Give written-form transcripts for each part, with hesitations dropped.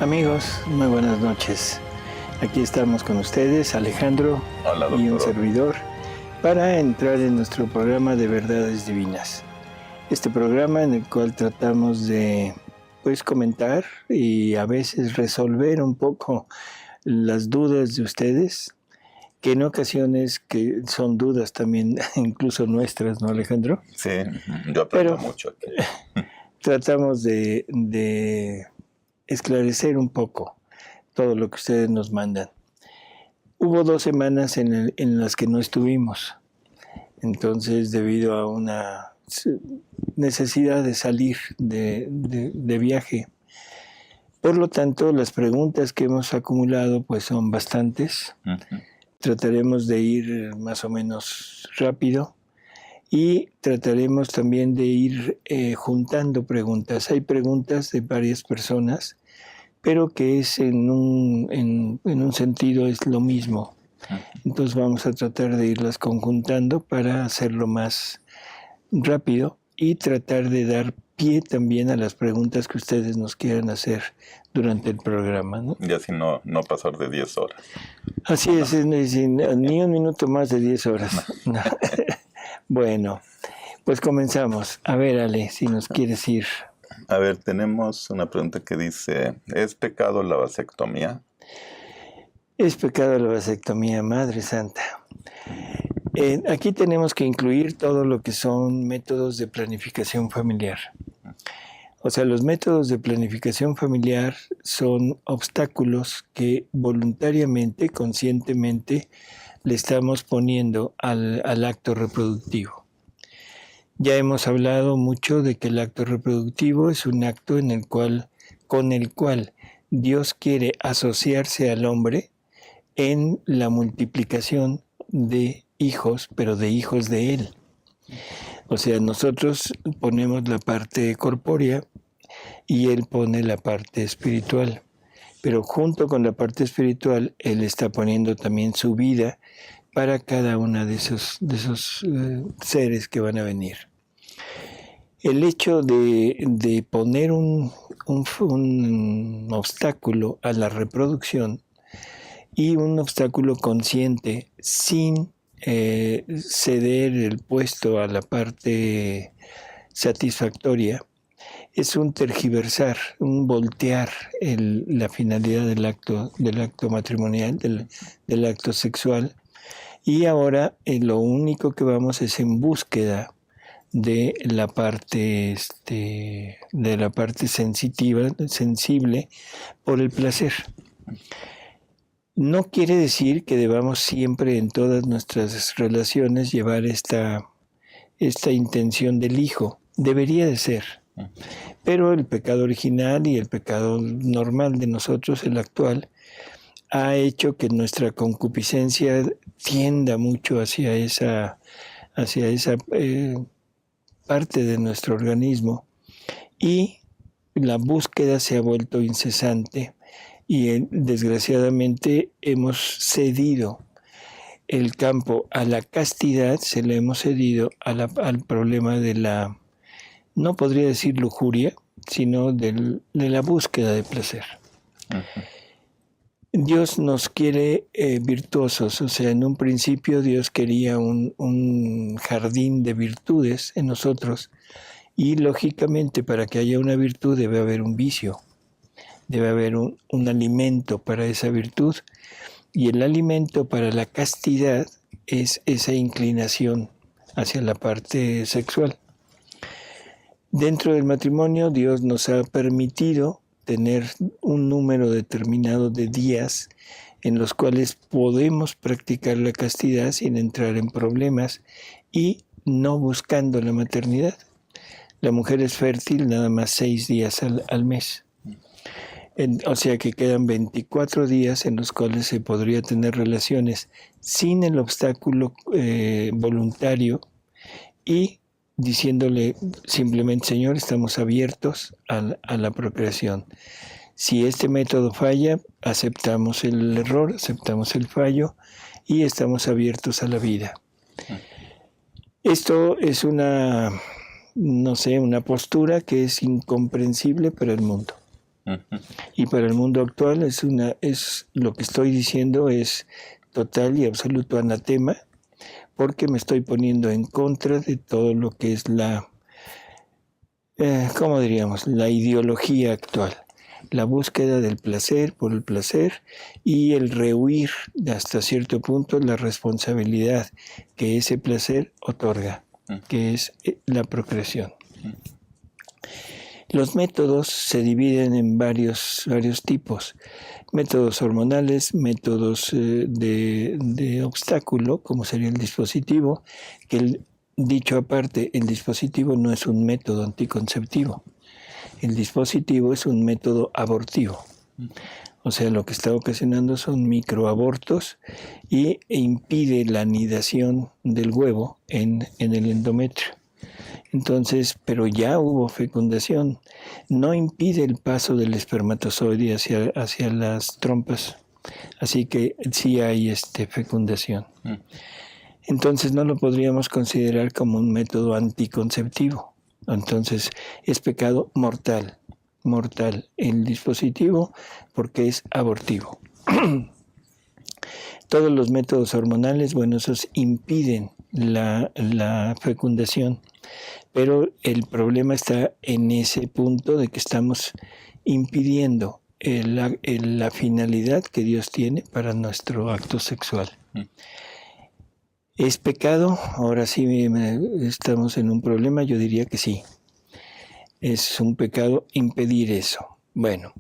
Amigos, muy buenas noches. Aquí estamos con ustedes, Alejandro. Hola, y un doctor. servidor, para entrar en nuestro programa de Verdades Divinas. Este programa en el cual tratamos de comentar y a veces resolver un poco las dudas de ustedes, que en ocasiones que son dudas también incluso nuestras, ¿no, Alejandro? Sí, yo aprendo mucho aquí. Tratamos de esclarecer un poco todo lo que ustedes nos mandan. Hubo 2 semanas en las que no estuvimos, entonces debido a una necesidad de salir de viaje. Por lo tanto, las preguntas que hemos acumulado pues son bastantes. Trataremos de ir más o menos rápido y trataremos también de ir juntando preguntas. Hay preguntas de varias personas, pero que es en un sentido es lo mismo. Entonces vamos a tratar de irlas conjuntando para hacerlo más rápido y tratar de dar pie también a las preguntas que ustedes nos quieran hacer durante el programa, ¿no? Y así no pasar de 10 horas. Así es, ni un minuto más de 10 horas. No. Bueno, pues comenzamos. A ver, Ale, si nos quieres ir. A ver, tenemos una pregunta que dice, ¿es pecado la vasectomía? Es pecado la vasectomía, Madre Santa. Aquí tenemos que incluir todo lo que son métodos de planificación familiar. O sea, los métodos de planificación familiar son obstáculos que voluntariamente, conscientemente, le estamos poniendo al acto reproductivo. Ya hemos hablado mucho de que el acto reproductivo es un acto con el cual Dios quiere asociarse al hombre en la multiplicación de hijos, pero de hijos de Él. O sea, nosotros ponemos la parte corpórea y Él pone la parte espiritual. Pero junto con la parte espiritual, Él está poniendo también su vida para cada uno de esos seres que van a venir. El hecho de poner un obstáculo a la reproducción y un obstáculo consciente sin ceder el puesto a la parte satisfactoria, es un tergiversar, un voltear la finalidad del acto matrimonial, del acto sexual. Y ahora lo único que vamos es en búsqueda de la parte sensible por el placer. No quiere decir que debamos siempre en todas nuestras relaciones llevar esta intención del hijo. Debería de ser. Pero el pecado original y el pecado normal de nosotros, el actual, ha hecho que nuestra concupiscencia tienda mucho hacia esa parte de nuestro organismo y la búsqueda se ha vuelto incesante y desgraciadamente hemos cedido el campo a la castidad, se le hemos cedido al problema de la, no podría decir lujuria, sino de la búsqueda de placer. Uh-huh. Dios nos quiere virtuosos, o sea, en un principio Dios quería un jardín de virtudes en nosotros y lógicamente para que haya una virtud debe haber un vicio, debe haber un alimento para esa virtud y el alimento para la castidad es esa inclinación hacia la parte sexual. Dentro del matrimonio Dios nos ha permitido tener un número determinado de días en los cuales podemos practicar la castidad sin entrar en problemas y no buscando la maternidad. La mujer es fértil nada más 6 días al mes. O sea que quedan 24 días en los cuales se podría tener relaciones sin el obstáculo voluntario y diciéndole simplemente, Señor, estamos abiertos a la procreación. Si este método falla, aceptamos el error, aceptamos el fallo y estamos abiertos a la vida. Esto es una postura que es incomprensible para el mundo. Y para el mundo actual es lo que estoy diciendo es total y absoluto anatema, porque me estoy poniendo en contra de todo lo que es ¿cómo diríamos? La ideología actual. La búsqueda del placer por el placer y el rehuir hasta cierto punto la responsabilidad que ese placer otorga, que es la procreación. Los métodos se dividen en varios tipos. Métodos hormonales, métodos de obstáculo, como sería el dispositivo, que dicho aparte, el dispositivo no es un método anticonceptivo. El dispositivo es un método abortivo. O sea, lo que está ocasionando son microabortos e impide la anidación del huevo en el endometrio. Entonces, pero ya hubo fecundación. No impide el paso del espermatozoide hacia las trompas. Así que sí hay fecundación. Entonces no lo podríamos considerar como un método anticonceptivo. Entonces es pecado mortal el dispositivo porque es abortivo. Todos los métodos hormonales, bueno, esos impiden la fecundación, pero el problema está en ese punto de que estamos impidiendo la finalidad que Dios tiene para nuestro acto sexual. ¿Es pecado? Ahora sí estamos en un problema, yo diría que sí. Es un pecado impedir eso. Bueno,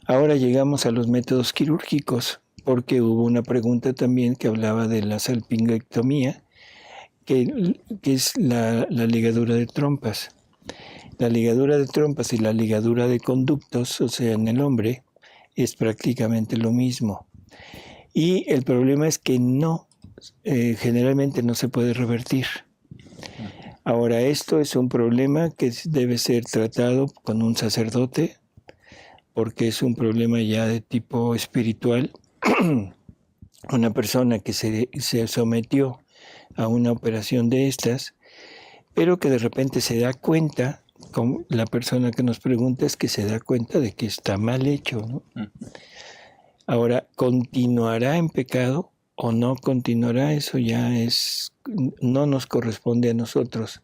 ahora llegamos a los métodos quirúrgicos, porque hubo una pregunta también que hablaba de la salpingectomía, que es la ligadura de trompas. La ligadura de trompas y la ligadura de conductos, o sea, en el hombre, es prácticamente lo mismo. Y el problema es que generalmente no se puede revertir. Ahora, esto es un problema que debe ser tratado con un sacerdote, porque es un problema ya de tipo espiritual. Una persona que se sometió a una operación de estas, pero que de repente se da cuenta, como la persona que nos pregunta es que se da cuenta de que está mal hecho, ¿no? Ahora, ¿continuará en pecado o no continuará? Eso ya no nos corresponde a nosotros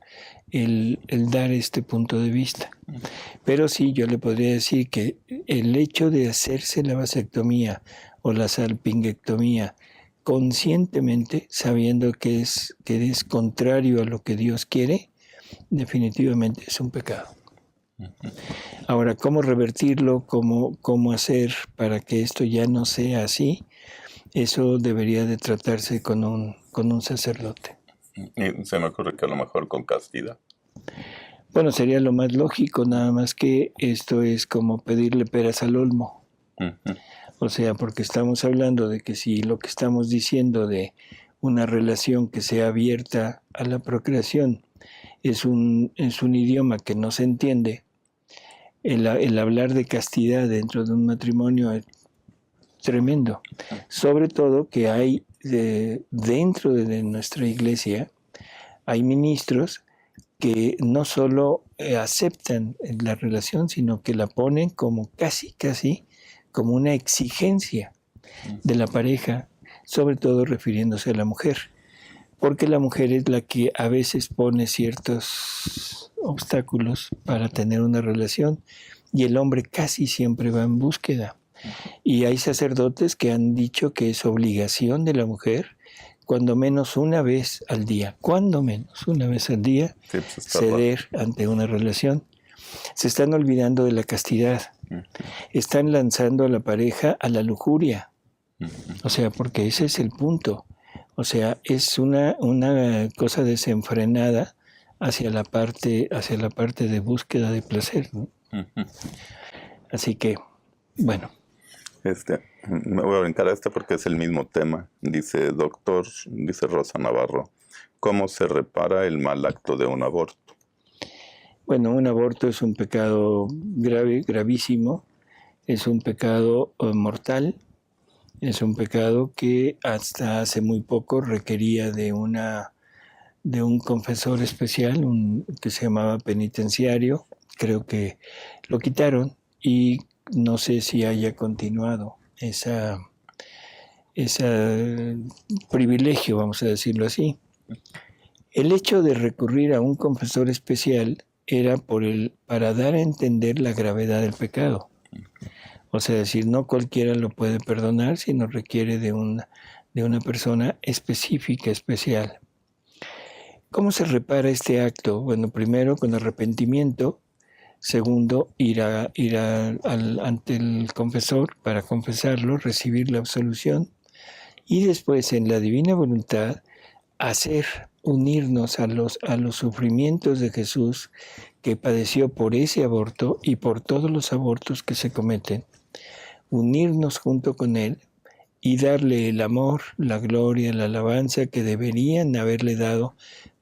el dar este punto de vista. Pero sí, yo le podría decir que el hecho de hacerse la vasectomía o la salpingectomía conscientemente, sabiendo que es contrario a lo que Dios quiere, definitivamente es un pecado. Ahora, ¿cómo revertirlo? ¿Cómo hacer para que esto ya no sea así? Eso debería de tratarse con un sacerdote. Y se me ocurre que a lo mejor con castidad. Bueno, sería lo más lógico, nada más que esto es como pedirle peras al olmo. O sea, porque estamos hablando de que si lo que estamos diciendo de una relación que sea abierta a la procreación es un idioma que no se entiende, el hablar de castidad dentro de un matrimonio es tremendo. Sobre todo que hay dentro de nuestra iglesia, hay ministros que no solo aceptan la relación, sino que la ponen como casi como una exigencia de la pareja, sobre todo refiriéndose a la mujer, porque la mujer es la que a veces pone ciertos obstáculos para tener una relación y el hombre casi siempre va en búsqueda. Y hay sacerdotes que han dicho que es obligación de la mujer cuando menos una vez al día, ceder ante una relación. Se están olvidando de la castidad. Están lanzando a la pareja a la lujuria. O sea, porque ese es el punto. O sea, es una cosa desenfrenada hacia la parte de búsqueda de placer, ¿no? Así que, bueno. Me voy a brincar a porque es el mismo tema. Dice Rosa Navarro, ¿cómo se repara el mal acto de un aborto? Bueno, un aborto es un pecado grave, gravísimo, es un pecado mortal, es un pecado que hasta hace muy poco requería de un confesor especial, que se llamaba penitenciario. Creo que lo quitaron y no sé si haya continuado ese privilegio, vamos a decirlo así. El hecho de recurrir a un confesor especial era para dar a entender la gravedad del pecado. O sea, decir, no cualquiera lo puede perdonar, sino requiere de una persona específica, especial. ¿Cómo se repara este acto? Bueno, primero con arrepentimiento. Segundo, ir ante el confesor para confesarlo, recibir la absolución. Y después, en la divina voluntad, unirnos a los sufrimientos de Jesús que padeció por ese aborto y por todos los abortos que se cometen. Unirnos junto con Él y darle el amor, la gloria, la alabanza que deberían haberle dado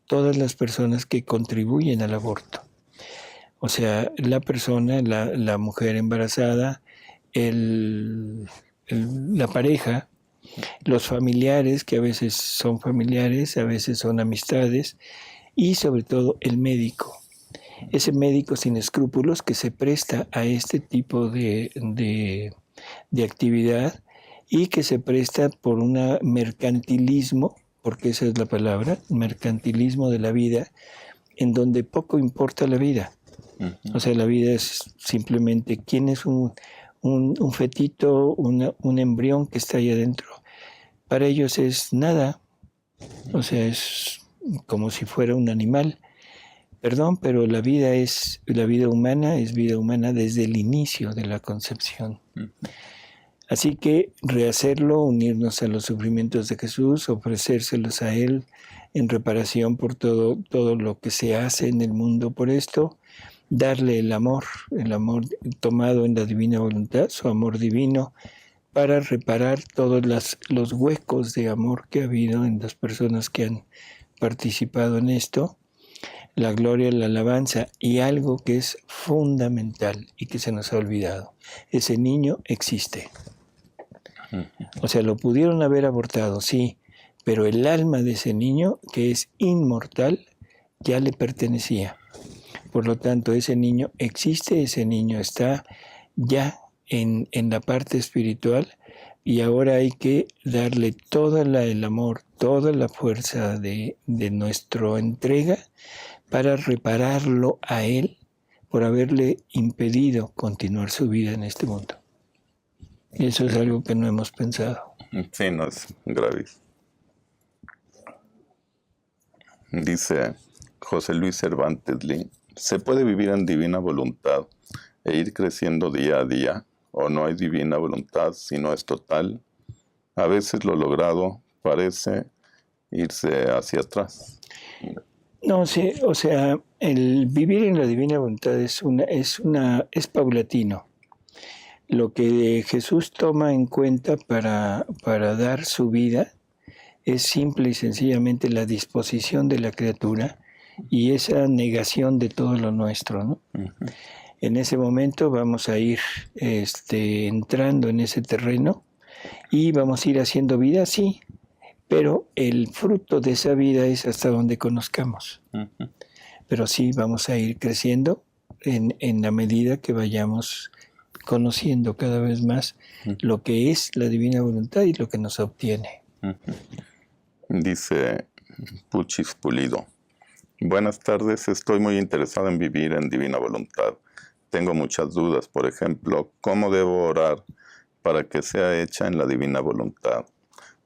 todas las personas que contribuyen al aborto. O sea, la persona, la mujer embarazada, la pareja, los familiares, que a veces son familiares, a veces son amistades, y sobre todo el médico. Ese médico sin escrúpulos que se presta a este tipo de actividad y que se presta por un mercantilismo, porque esa es la palabra, mercantilismo de la vida, en donde poco importa la vida. O sea, la vida es simplemente quién es un fetito, un embrión que está ahí adentro. Para ellos es nada, o sea, es como si fuera un animal. Perdón, pero la vida humana es vida humana desde el inicio de la concepción. Así que rehacerlo, unirnos a los sufrimientos de Jesús, ofrecérselos a Él en reparación por todo lo que se hace en el mundo por esto, darle el amor tomado en la divina voluntad, su amor divino, para reparar todos los huecos de amor que ha habido en las personas que han participado en esto, la gloria, la alabanza y algo que es fundamental y que se nos ha olvidado. Ese niño existe. O sea, lo pudieron haber abortado, sí, pero el alma de ese niño, que es inmortal, ya le pertenecía. Por lo tanto, ese niño existe, ese niño está ya en la parte espiritual y ahora hay que darle todo el amor, toda la fuerza de nuestra entrega para repararlo a él por haberle impedido continuar su vida en este mundo. Y eso es algo que no hemos pensado. Sí, no es gravísimo. Dice José Luis Cervantes Lee, ¿se puede vivir en divina voluntad e ir creciendo día a día? ¿O no hay divina voluntad si no es total? A veces lo logrado parece irse hacia atrás. No, sí, o sea, el vivir en la divina voluntad es paulatino. Lo que Jesús toma en cuenta para dar su vida es simple y sencillamente la disposición de la criatura y esa negación de todo lo nuestro, ¿no? Uh-huh. En ese momento vamos a ir entrando en ese terreno y vamos a ir haciendo vida, sí, pero el fruto de esa vida es hasta donde conozcamos. Uh-huh. Pero sí vamos a ir creciendo en la medida que vayamos conociendo cada vez más lo que es la divina voluntad y lo que nos obtiene. Dice Puchis Pulido, buenas tardes, estoy muy interesado en vivir en divina voluntad. Tengo muchas dudas, por ejemplo, ¿cómo debo orar para que sea hecha en la divina voluntad?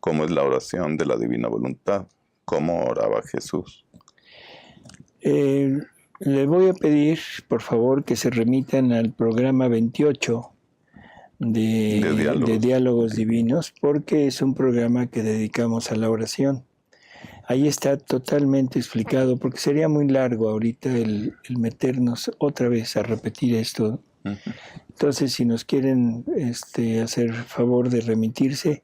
¿Cómo es la oración de la divina voluntad? ¿Cómo oraba Jesús? Le voy a pedir, por favor, que se remitan al programa 28 de Diálogos Divinos, porque es un programa que dedicamos a la oración. Ahí está totalmente explicado, porque sería muy largo ahorita el meternos otra vez a repetir esto. Uh-huh. Entonces, si nos quieren hacer favor de remitirse,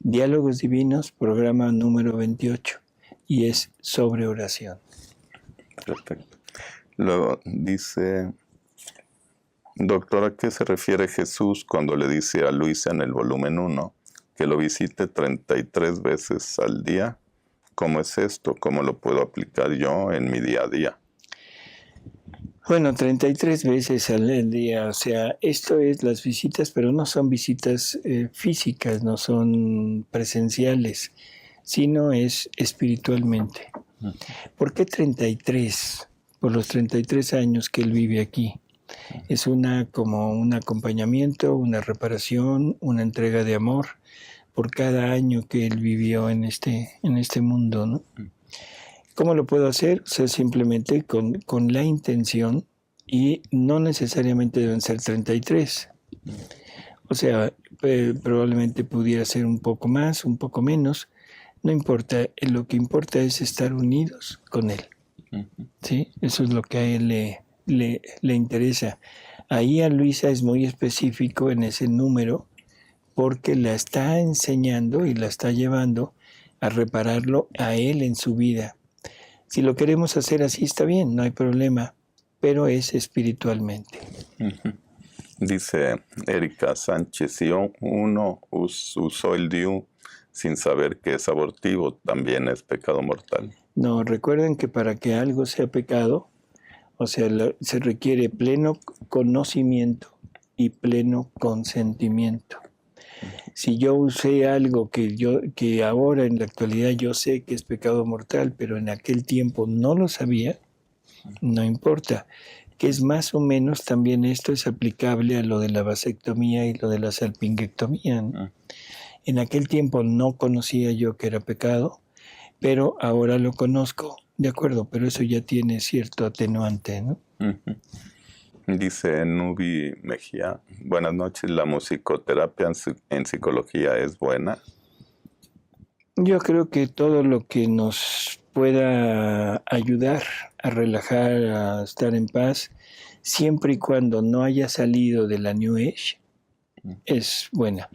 Diálogos Divinos, programa número 28, y es sobre oración. Perfecto. Luego dice, doctor, ¿a qué se refiere Jesús cuando le dice a Luisa en el volumen 1 que lo visite 33 veces al día? ¿Cómo es esto? ¿Cómo lo puedo aplicar yo en mi día a día? Bueno, 33 veces al día, o sea, esto es las visitas, pero no son visitas físicas, no son presenciales, sino es espiritualmente. ¿Por qué 33? Por los 33 años que él vive aquí. Es como un acompañamiento, una reparación, una entrega de amor por cada año que él vivió en este mundo, ¿no? ¿Cómo lo puedo hacer? O sea, simplemente con la intención, y no necesariamente deben ser 33. O sea, probablemente pudiera ser un poco más, un poco menos. No importa, lo que importa es estar unidos con él. ¿Sí? Eso es lo que a él le interesa. Ahí a Luisa es muy específico en ese número, porque la está enseñando y la está llevando a repararlo a él en su vida. Si lo queremos hacer así, está bien, no hay problema, pero es espiritualmente. Dice Erika Sánchez, si uno usó el DIU sin saber que es abortivo, también es pecado mortal. No, recuerden que para que algo sea pecado, o sea, se requiere pleno conocimiento y pleno consentimiento. Si yo usé algo que ahora en la actualidad yo sé que es pecado mortal, pero en aquel tiempo no lo sabía, no importa. Que es más o menos también esto es aplicable a lo de la vasectomía y lo de la salpingectomía, ¿no? En aquel tiempo no conocía yo que era pecado, pero ahora lo conozco, de acuerdo, pero eso ya tiene cierto atenuante, ¿no? Dice Nubi Mejía, buenas noches, ¿la musicoterapia en psicología es buena? Yo creo que todo lo que nos pueda ayudar a relajar, a estar en paz, siempre y cuando no haya salido de la New Age, es buena.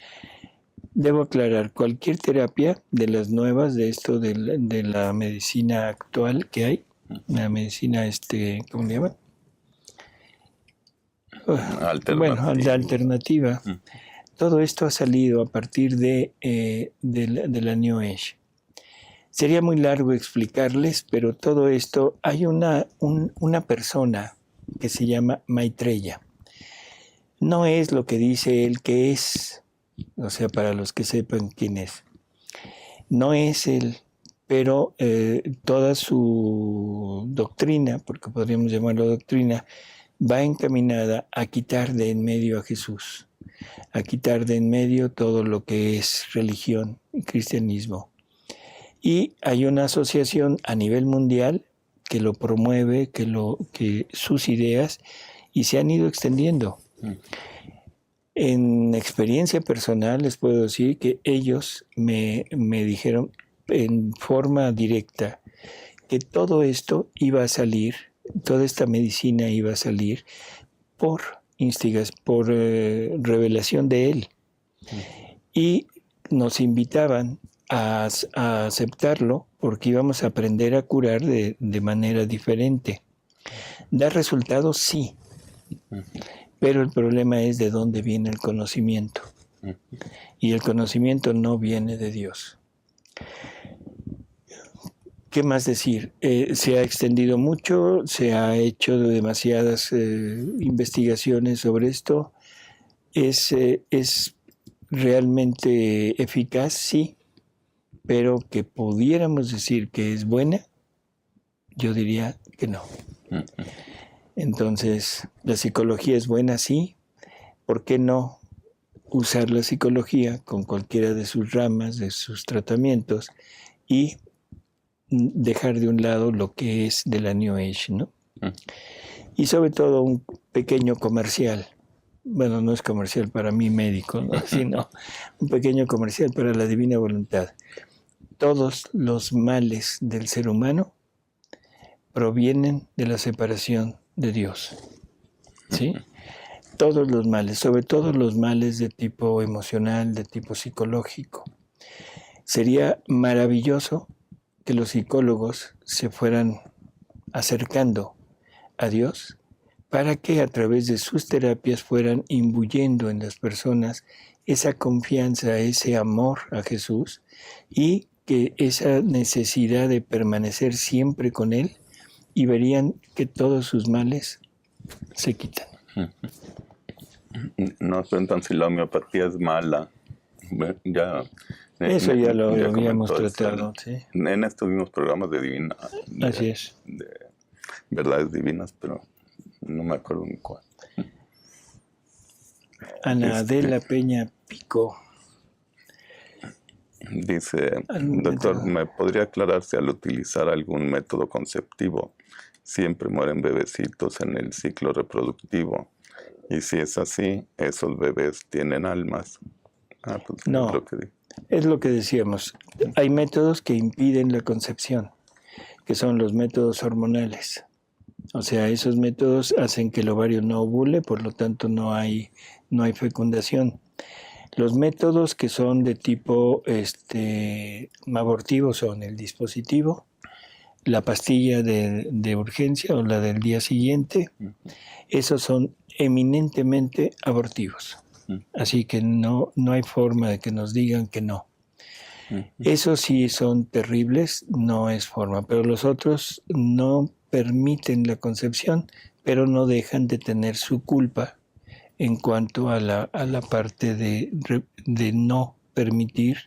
Debo aclarar, cualquier terapia de las nuevas, de esto de la medicina actual que hay, la medicina, ¿cómo le llaman? Bueno, la alternativa. Todo esto ha salido a partir de la New Age. Sería muy largo explicarles, pero todo esto, hay una persona que se llama Maitreya. No es lo que dice él que es, o sea, para los que sepan quién es. No es él, pero toda su doctrina, porque podríamos llamarlo doctrina, va encaminada a quitar de en medio a Jesús, a quitar de en medio todo lo que es religión y cristianismo. Y hay una asociación a nivel mundial que lo promueve, que sus ideas, y se han ido extendiendo. En experiencia personal les puedo decir que ellos me dijeron en forma directa que todo esto iba a salir, toda esta medicina iba a salir por revelación de él. Y nos invitaban a aceptarlo porque íbamos a aprender a curar de manera diferente. ¿Da resultados? Sí. Pero el problema es de dónde viene el conocimiento. Y el conocimiento no viene de Dios. ¿Qué más decir? Se ha extendido mucho, se ha hecho demasiadas investigaciones sobre esto. ¿Es realmente eficaz? Sí. Pero que pudiéramos decir que es buena, yo diría que no. Entonces, ¿la psicología es buena? Sí. ¿Por qué no usar la psicología con cualquiera de sus ramas, de sus tratamientos, y dejar de un lado lo que es de la New Age, ¿no? Y sobre todo un pequeño comercial. Bueno, no es comercial para mí médico, ¿no? Sino un pequeño comercial para la divina voluntad. Todos los males del ser humano provienen de la separación de Dios. ¿Sí? Todos los males, sobre todo los males de tipo emocional, de tipo psicológico. Sería maravilloso que los psicólogos se fueran acercando a Dios para que a través de sus terapias fueran imbuyendo en las personas esa confianza, ese amor a Jesús, y que esa necesidad de permanecer siempre con Él, y verían que todos sus males se quitan. Nos preguntan si la homeopatía es mala. Eso ya lo habíamos comentó tratado, sí. En estos mismos programas de Divina. Así es. De verdades divinas, pero no me acuerdo ni cuál. Ana Adela Peña Pico. Dice, doctor, ¿me podría aclarar si al utilizar algún método conceptivo siempre mueren bebecitos en el ciclo reproductivo? Y si es así, ¿esos bebés tienen almas? Pues No, es lo que decíamos. Hay métodos que impiden la concepción, que son los métodos hormonales. O sea, esos métodos hacen que el ovario no ovule, por lo tanto no hay fecundación. Los métodos que son de tipo abortivo son el dispositivo, la pastilla de urgencia o la del día siguiente. Esos son eminentemente abortivos. Así que no hay forma de que nos digan que no. Esos sí son terribles, no es forma. Pero los otros no permiten la concepción, pero no dejan de tener su culpa en cuanto a la parte de no permitir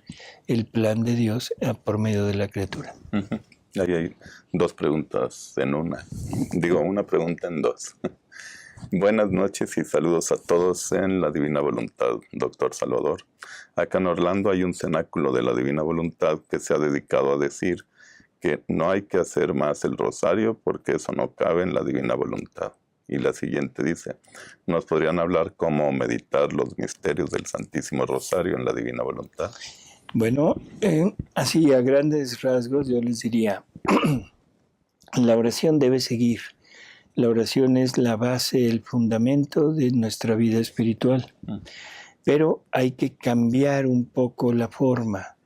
el plan de Dios por medio de la criatura. Ahí hay dos preguntas en una. Digo, una pregunta en dos. Buenas noches y saludos a todos en la Divina Voluntad, doctor Salvador. Acá en Orlando hay un cenáculo de la Divina Voluntad que se ha dedicado a decir que no hay que hacer más el rosario porque eso no cabe en la Divina Voluntad. Y la siguiente dice, ¿nos podrían hablar cómo meditar los misterios del Santísimo Rosario en la Divina Voluntad? Bueno, así a grandes rasgos yo les diría, la oración debe seguir. La oración es la base, el fundamento de nuestra vida espiritual. Pero hay que cambiar un poco la forma.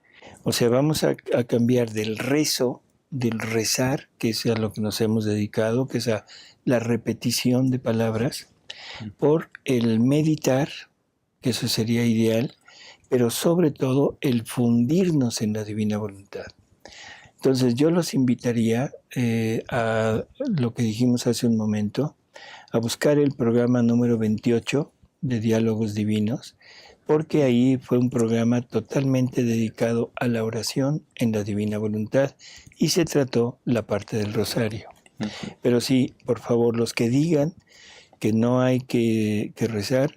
O sea, vamos a cambiar del rezo, del rezar, que es a lo que nos hemos dedicado, que es a la repetición de palabras, por el meditar, que eso sería ideal, pero sobre todo el fundirnos en la divina voluntad. Entonces yo los invitaría a lo que dijimos hace un momento, a buscar el programa número 28 de Diálogos Divinos, porque ahí fue un programa totalmente dedicado a la oración en la divina voluntad y se trató la parte del rosario. Pero sí, por favor, los que digan que no hay que rezar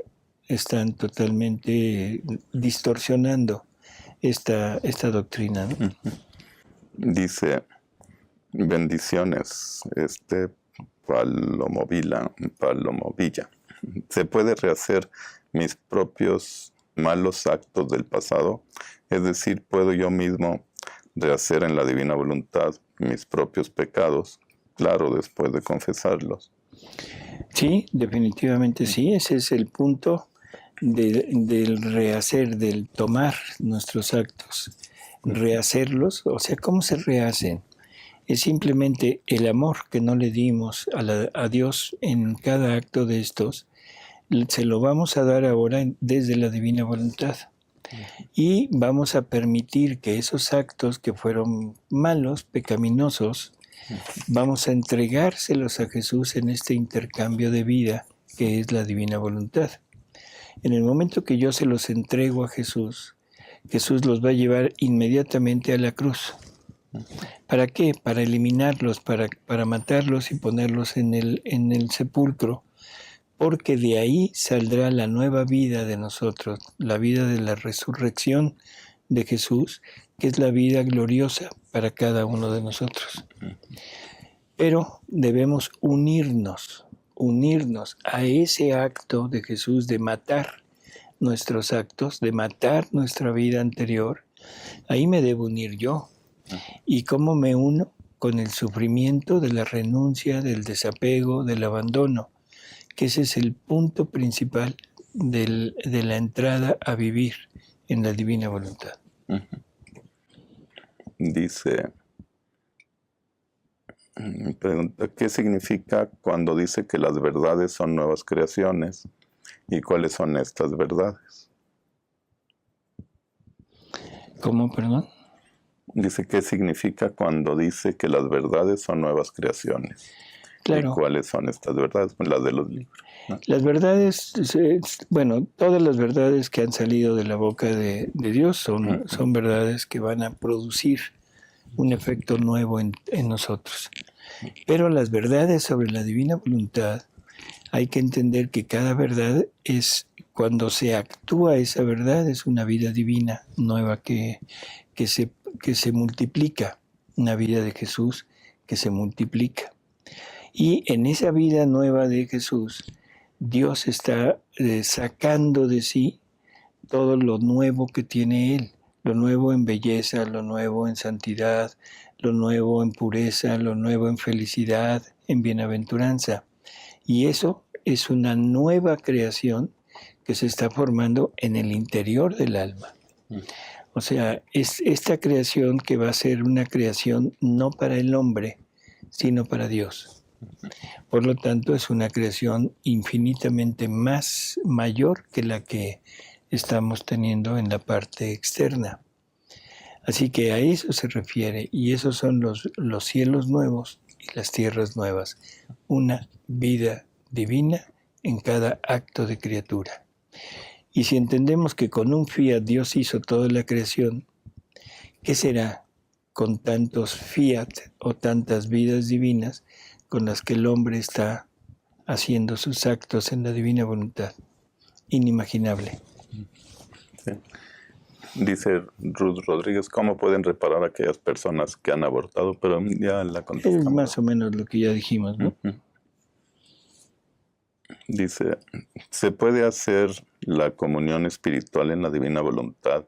están totalmente distorsionando esta doctrina, ¿no? Dice, bendiciones, Palomovilla. ¿Se puede rehacer mis propios malos actos del pasado? Es decir, ¿puedo yo mismo rehacer en la divina voluntad mis propios pecados? Claro, después de confesarlos. Sí, definitivamente sí. Ese es el punto del rehacer, del tomar nuestros actos, rehacerlos. O sea, ¿cómo se rehacen? Es simplemente el amor que no le dimos a Dios en cada acto de estos, se lo vamos a dar ahora desde la divina voluntad. Y vamos a permitir que esos actos que fueron malos, pecaminosos, vamos a entregárselos a Jesús en este intercambio de vida que es la divina voluntad. En el momento que yo se los entrego a Jesús, Jesús los va a llevar inmediatamente a la cruz. ¿Para qué? Para eliminarlos, para matarlos y ponerlos en el sepulcro, porque de ahí saldrá la nueva vida de nosotros, la vida de la resurrección de Jesús, que es la vida gloriosa para cada uno de nosotros. Pero debemos unirnos a ese acto de Jesús de matar nuestros actos, de matar nuestra vida anterior. Ahí me debo unir yo. ¿Y cómo me uno? Con el sufrimiento de la renuncia, del desapego, del abandono, que ese es el punto principal de la entrada a vivir en la divina voluntad. Dice, pregunta, ¿qué significa cuando dice que las verdades son nuevas creaciones? ¿Y cuáles son estas verdades? ¿Cómo, perdón? Dice, ¿qué significa cuando dice que las verdades son nuevas creaciones? Claro. ¿Y cuáles son estas verdades? Las de los libros, ¿no? Las verdades, bueno, todas las verdades que han salido de la boca de Dios son verdades que van a producir un efecto nuevo en nosotros. Pero las verdades sobre la divina voluntad, hay que entender que cada verdad es, cuando se actúa esa verdad, es una vida divina nueva que se multiplica, una vida de Jesús que se multiplica. Y en esa vida nueva de Jesús, Dios está sacando de sí todo lo nuevo que tiene Él, lo nuevo en belleza, lo nuevo en santidad, lo nuevo en pureza, lo nuevo en felicidad, en bienaventuranza. Y eso es una nueva creación que se está formando en el interior del alma. O sea, es esta creación que va a ser una creación no para el hombre, sino para Dios. Por lo tanto, es una creación infinitamente mayor que la que estamos teniendo en la parte externa. Así que a eso se refiere, y esos son los cielos nuevos y las tierras nuevas. Una vida divina en cada acto de criatura. Y si entendemos que con un fiat Dios hizo toda la creación, ¿qué será con tantos fiat o tantas vidas divinas con las que el hombre está haciendo sus actos en la divina voluntad? Inimaginable. Sí. Dice Ruth Rodríguez, ¿cómo pueden reparar a aquellas personas que han abortado? Pero ya la contestamos. Es más o menos lo que ya dijimos, ¿no? Dice, ¿se puede hacer la comunión espiritual en la divina voluntad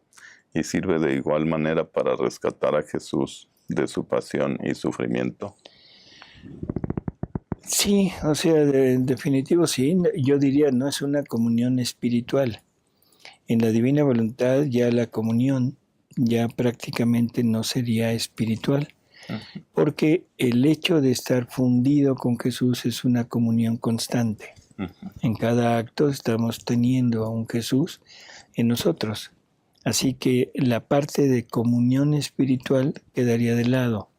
y sirve de igual manera para rescatar a Jesús de su pasión y sufrimiento? Sí, o sea, en definitivo sí. Yo diría, no es una comunión espiritual. En la divina voluntad ya la comunión ya prácticamente no sería espiritual, porque el hecho de estar fundido con Jesús es una comunión constante. En cada acto estamos teniendo a un Jesús en nosotros. Así que la parte de comunión espiritual quedaría de lado.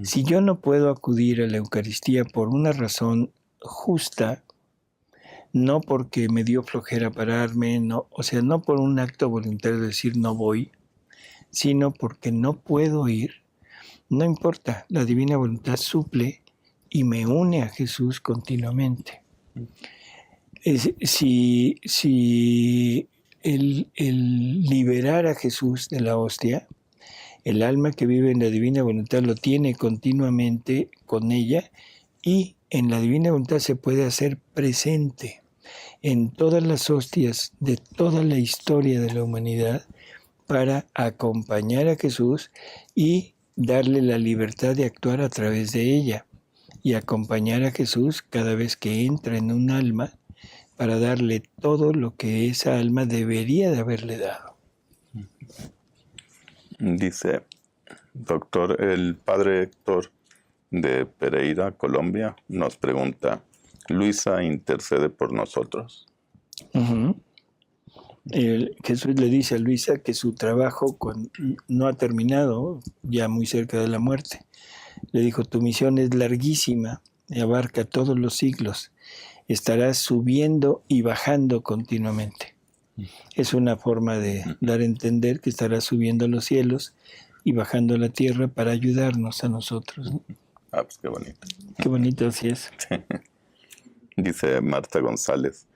Si yo no puedo acudir a la Eucaristía por una razón justa, no porque me dio flojera pararme, no, o sea, no por un acto voluntario de decir no voy, sino porque no puedo ir, no importa, la divina voluntad suple y me une a Jesús continuamente. Si el liberar a Jesús de la hostia, el alma que vive en la divina voluntad lo tiene continuamente con ella, y en la divina voluntad se puede hacer presente en todas las hostias de toda la historia de la humanidad para acompañar a Jesús y darle la libertad de actuar a través de ella, y acompañar a Jesús cada vez que entra en un alma para darle todo lo que esa alma debería de haberle dado. Dice, doctor, el padre Héctor de Pereira, Colombia, nos pregunta, ¿Luisa intercede por nosotros? Jesús le dice a Luisa que su trabajo no ha terminado, ya muy cerca de la muerte. Le dijo, tu misión es larguísima y abarca todos los siglos. Estarás subiendo y bajando continuamente. Es una forma de dar a entender que estarás subiendo a los cielos y bajando a la tierra para ayudarnos a nosotros, ¿no? Ah, pues qué bonito. Qué bonito, así es. Dice Marta González,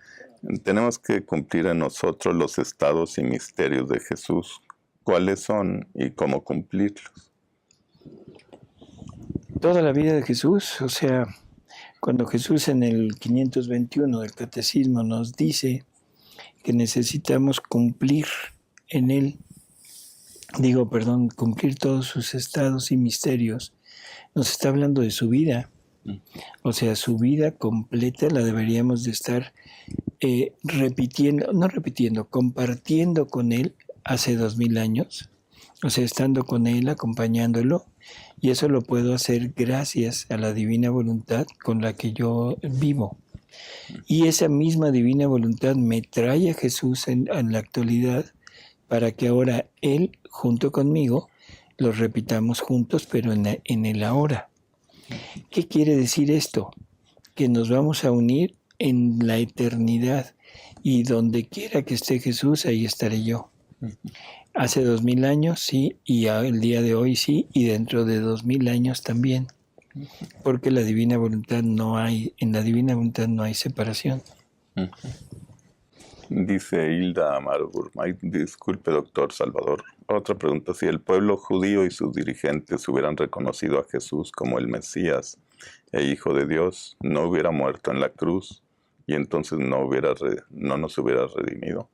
tenemos que cumplir en nosotros los estados y misterios de Jesús. ¿Cuáles son y cómo cumplirlos? Toda la vida de Jesús, o sea, cuando Jesús en el 521 del Catecismo nos dice que necesitamos cumplir en Él, cumplir todos sus estados y misterios, nos está hablando de su vida. O sea, su vida completa la deberíamos de estar compartiendo con Él hace 2000 años. O sea, estando con Él, acompañándolo. Y eso lo puedo hacer gracias a la divina voluntad con la que yo vivo. Y esa misma divina voluntad me trae a Jesús en la actualidad para que ahora Él, junto conmigo, lo repitamos juntos, pero en el ahora. ¿Qué quiere decir esto? Que nos vamos a unir en la eternidad y donde quiera que esté Jesús, ahí estaré yo. Hace 2000 años sí, y el día de hoy sí, y dentro de 2000 años también. Porque la divina voluntad en la divina voluntad no hay separación. Dice Hilda Amaro Burmay, disculpe doctor Salvador, otra pregunta, si el pueblo judío y sus dirigentes hubieran reconocido a Jesús como el Mesías e Hijo de Dios, no hubiera muerto en la cruz y entonces no nos hubiera redimido.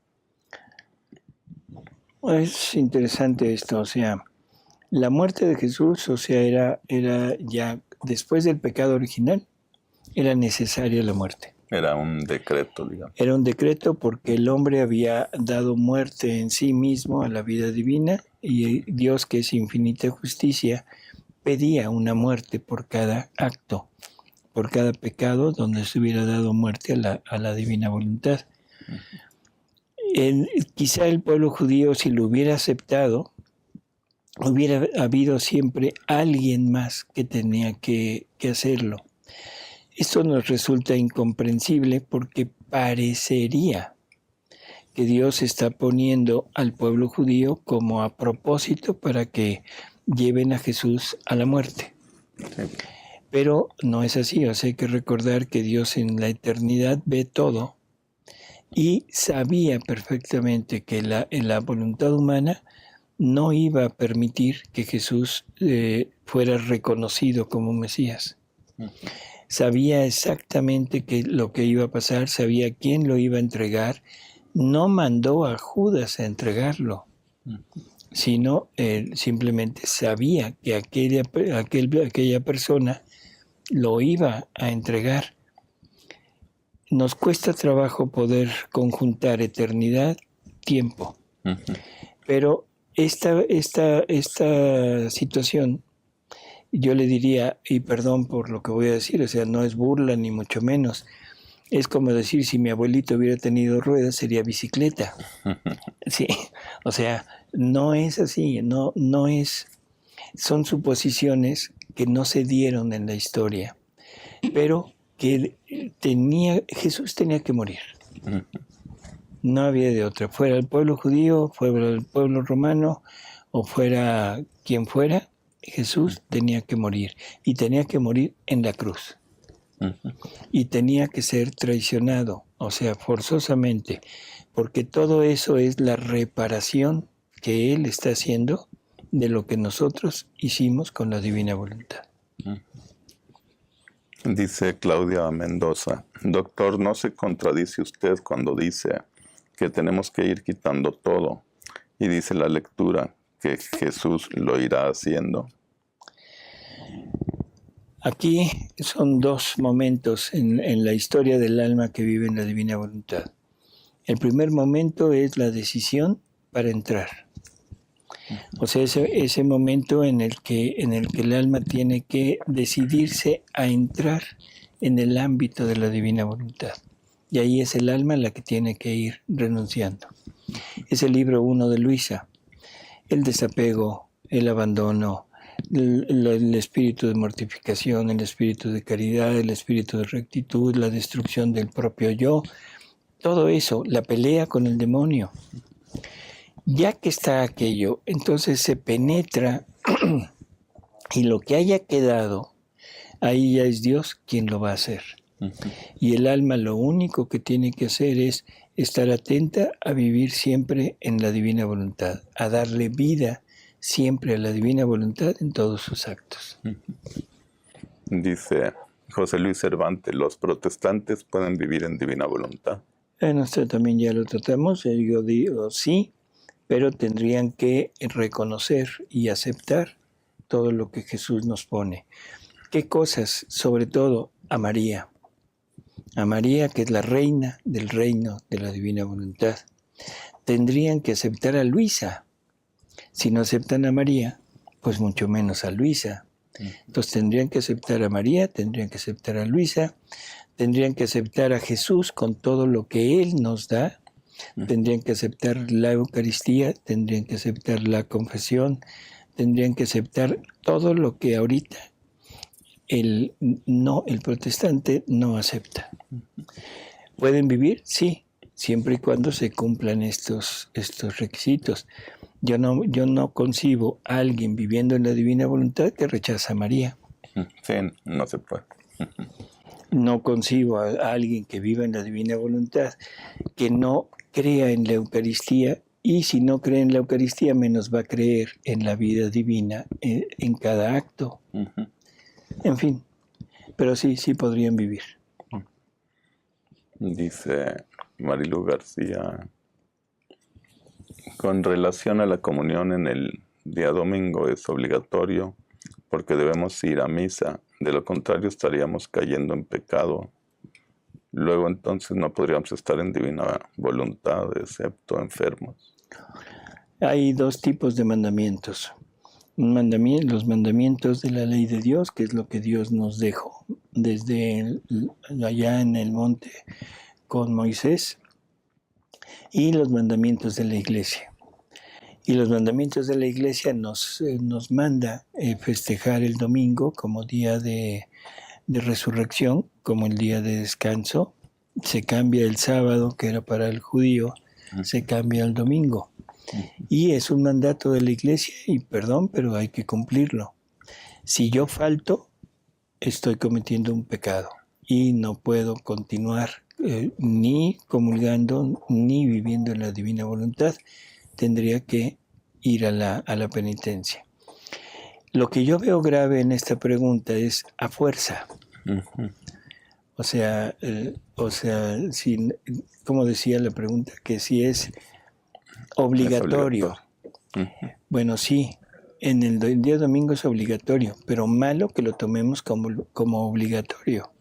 Es interesante esto, o sea, la muerte de Jesús, o sea, era ya después del pecado original, era necesaria la muerte. Era un decreto, digamos. Era un decreto porque el hombre había dado muerte en sí mismo a la vida divina y Dios, que es infinita justicia, pedía una muerte por cada acto, por cada pecado donde se hubiera dado muerte a la divina voluntad. Quizá el pueblo judío, si lo hubiera aceptado, hubiera habido siempre alguien más que tenía que hacerlo. Esto nos resulta incomprensible porque parecería que Dios está poniendo al pueblo judío como a propósito para que lleven a Jesús a la muerte. Sí. Pero no es así, o sea, hay que recordar que Dios en la eternidad ve todo y sabía perfectamente que la voluntad humana no iba a permitir que Jesús fuera reconocido como Mesías. Sabía exactamente lo que iba a pasar, sabía quién lo iba a entregar, no mandó a Judas a entregarlo, sino simplemente sabía que aquella persona lo iba a entregar. Nos cuesta trabajo poder conjuntar eternidad, tiempo, pero esta situación, yo le diría, y perdón por lo que voy a decir, o sea, no es burla ni mucho menos, es como decir, si mi abuelito hubiera tenido ruedas, sería bicicleta. Sí, o sea, no es así, no es, son suposiciones que no se dieron en la historia, pero que Jesús tenía que morir. No había de otra, fuera el pueblo judío, fuera el pueblo romano, o fuera quien fuera, Jesús tenía que morir, y tenía que morir en la cruz. Y tenía que ser traicionado, o sea, forzosamente, porque todo eso es la reparación que Él está haciendo de lo que nosotros hicimos con la divina voluntad. Dice Claudia Mendoza, doctor, ¿no se contradice usted cuando dice que tenemos que ir quitando todo? Y dice la lectura que Jesús lo irá haciendo. Aquí son dos momentos en la historia del alma que vive en la divina voluntad. El primer momento es la decisión para entrar. O sea, ese momento en el que el alma tiene que decidirse a entrar en el ámbito de la divina voluntad. Y ahí es el alma la que tiene que ir renunciando. Es el libro 1 de Luisa. El desapego, el abandono, el espíritu de mortificación, el espíritu de caridad, el espíritu de rectitud, la destrucción del propio yo, todo eso, la pelea con el demonio. Ya que está aquello, entonces se penetra y lo que haya quedado, ahí ya es Dios quien lo va a hacer. Y el alma lo único que tiene que hacer es estar atenta a vivir siempre en la divina voluntad, a darle vida siempre a la divina voluntad en todos sus actos. Dice José Luis Cervantes, ¿los protestantes pueden vivir en divina voluntad? Esto también ya lo tratamos, yo digo sí, pero tendrían que reconocer y aceptar todo lo que Jesús nos pone. ¿Qué cosas? Sobre todo a María, que es la reina del reino de la divina voluntad. Tendrían que aceptar a Luisa. Si no aceptan a María, pues mucho menos a Luisa. Entonces tendrían que aceptar a María, tendrían que aceptar a Luisa, tendrían que aceptar a Jesús con todo lo que Él nos da, tendrían que aceptar la Eucaristía, tendrían que aceptar la confesión, tendrían que aceptar todo lo que ahorita el protestante no acepta. ¿Pueden vivir? Sí, siempre y cuando se cumplan estos requisitos. Yo no concibo a alguien viviendo en la divina voluntad que rechaza a María. Sí, no se puede. No concibo a alguien que viva en la divina voluntad que no crea en la Eucaristía, y si no cree en la Eucaristía, menos va a creer en la vida divina en cada acto. En fin, pero sí podrían vivir. Dice Marilu García, con relación a la comunión en el día domingo es obligatorio porque debemos ir a misa, de lo contrario estaríamos cayendo en pecado. Luego entonces no podríamos estar en divina voluntad, excepto enfermos. Hay dos tipos de mandamientos. Los mandamientos de la ley de Dios, que es lo que Dios nos dejó desde allá en el monte con Moisés, y los mandamientos de la iglesia. Y los mandamientos de la iglesia nos manda festejar el domingo como día de resurrección, como el día de descanso. Se cambia el sábado, que era para el judío, se cambia al domingo. Y es un mandato de la iglesia, y perdón, pero hay que cumplirlo. Si yo falto, estoy cometiendo un pecado y no puedo continuar ni comulgando ni viviendo en la divina voluntad. Tendría que ir a la penitencia. Lo que yo veo grave en esta pregunta es a fuerza. O sea, como decía la pregunta, que si es obligatorio. Bueno, sí, en el día domingo es obligatorio, pero malo que lo tomemos como obligatorio.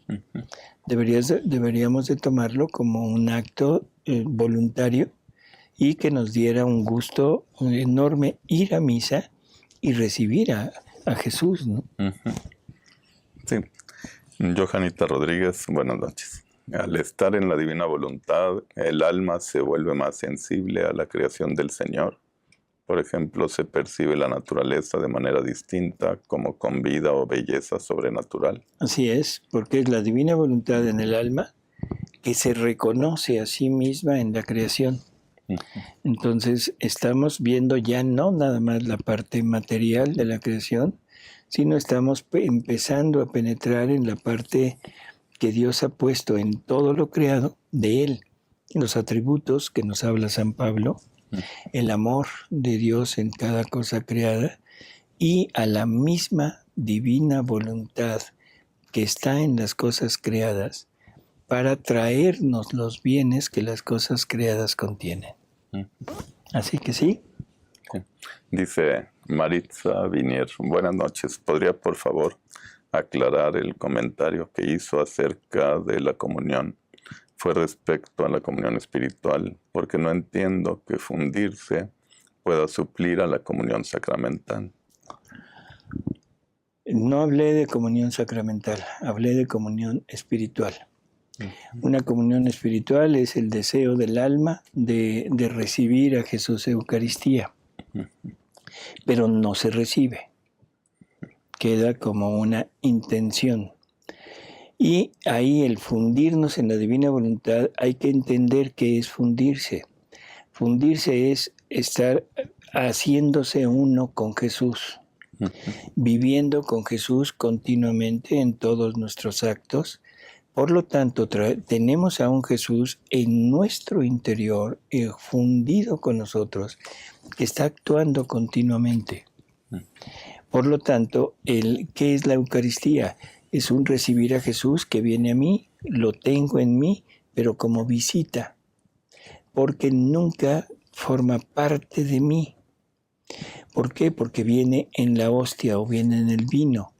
Deberíamos de tomarlo como un acto voluntario y que nos diera un gusto enorme ir a misa y recibir a Jesús, ¿no? Sí. Johanita Rodríguez, buenas noches. Al estar en la divina voluntad, el alma se vuelve más sensible a la creación del Señor. Por ejemplo, se percibe la naturaleza de manera distinta, como con vida o belleza sobrenatural. Así es, porque es la divina voluntad en el alma que se reconoce a sí misma en la creación. Entonces estamos viendo ya no nada más la parte material de la creación, sino estamos empezando a penetrar en la parte que Dios ha puesto en todo lo creado de Él, los atributos que nos habla San Pablo, el amor de Dios en cada cosa creada y a la misma divina voluntad que está en las cosas creadas para traernos los bienes que las cosas creadas contienen. Así que sí. Dice Maritza Vinier, buenas noches. ¿Podría por favor aclarar el comentario que hizo acerca de la comunión? Fue respecto a la comunión espiritual, porque no entiendo que fundirse pueda suplir a la comunión sacramental. No hablé de comunión sacramental, hablé de comunión espiritual. Una comunión espiritual es el deseo del alma de recibir a Jesús Eucaristía, pero no se recibe, queda como una intención. Y ahí el fundirnos en la divina voluntad, hay que entender qué es fundirse. Fundirse es estar haciéndose uno con Jesús, viviendo con Jesús continuamente en todos nuestros actos. Por lo tanto, tenemos a un Jesús en nuestro interior, fundido con nosotros, que está actuando continuamente. Por lo tanto, ¿qué es la Eucaristía? Es un recibir a Jesús que viene a mí, lo tengo en mí, pero como visita, porque nunca forma parte de mí. ¿Por qué? Porque viene en la hostia o viene en el vino.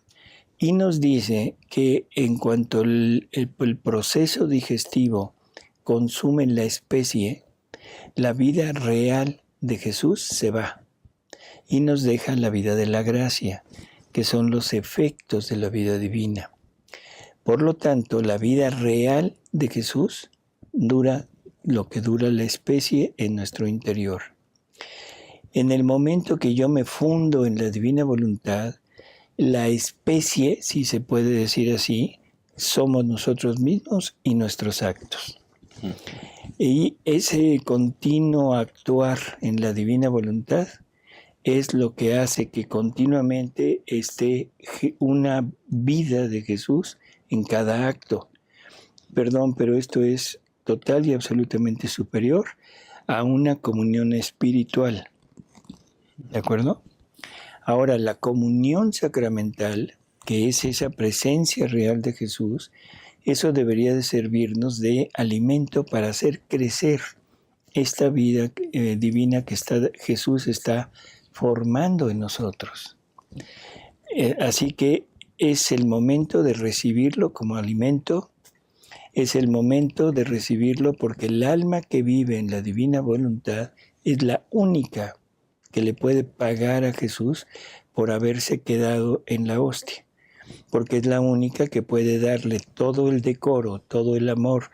Y nos dice que en cuanto el proceso digestivo consume la especie, la vida real de Jesús se va y nos deja la vida de la gracia, que son los efectos de la vida divina. Por lo tanto, la vida real de Jesús dura lo que dura la especie en nuestro interior. En el momento que yo me fundo en la divina voluntad, La especie, si se puede decir así, somos nosotros mismos y nuestros actos. Y ese continuo actuar en la divina voluntad es lo que hace que continuamente esté una vida de Jesús en cada acto. Perdón, pero esto es total y absolutamente superior a una comunión espiritual. ¿De acuerdo? Ahora, la comunión sacramental, que es esa presencia real de Jesús, eso debería de servirnos de alimento para hacer crecer esta vida divina que Jesús está formando en nosotros. Así que es el momento de recibirlo como alimento, es el momento de recibirlo porque el alma que vive en la divina voluntad es la única que le puede pagar a Jesús por haberse quedado en la hostia, porque es la única que puede darle todo el decoro, todo el amor,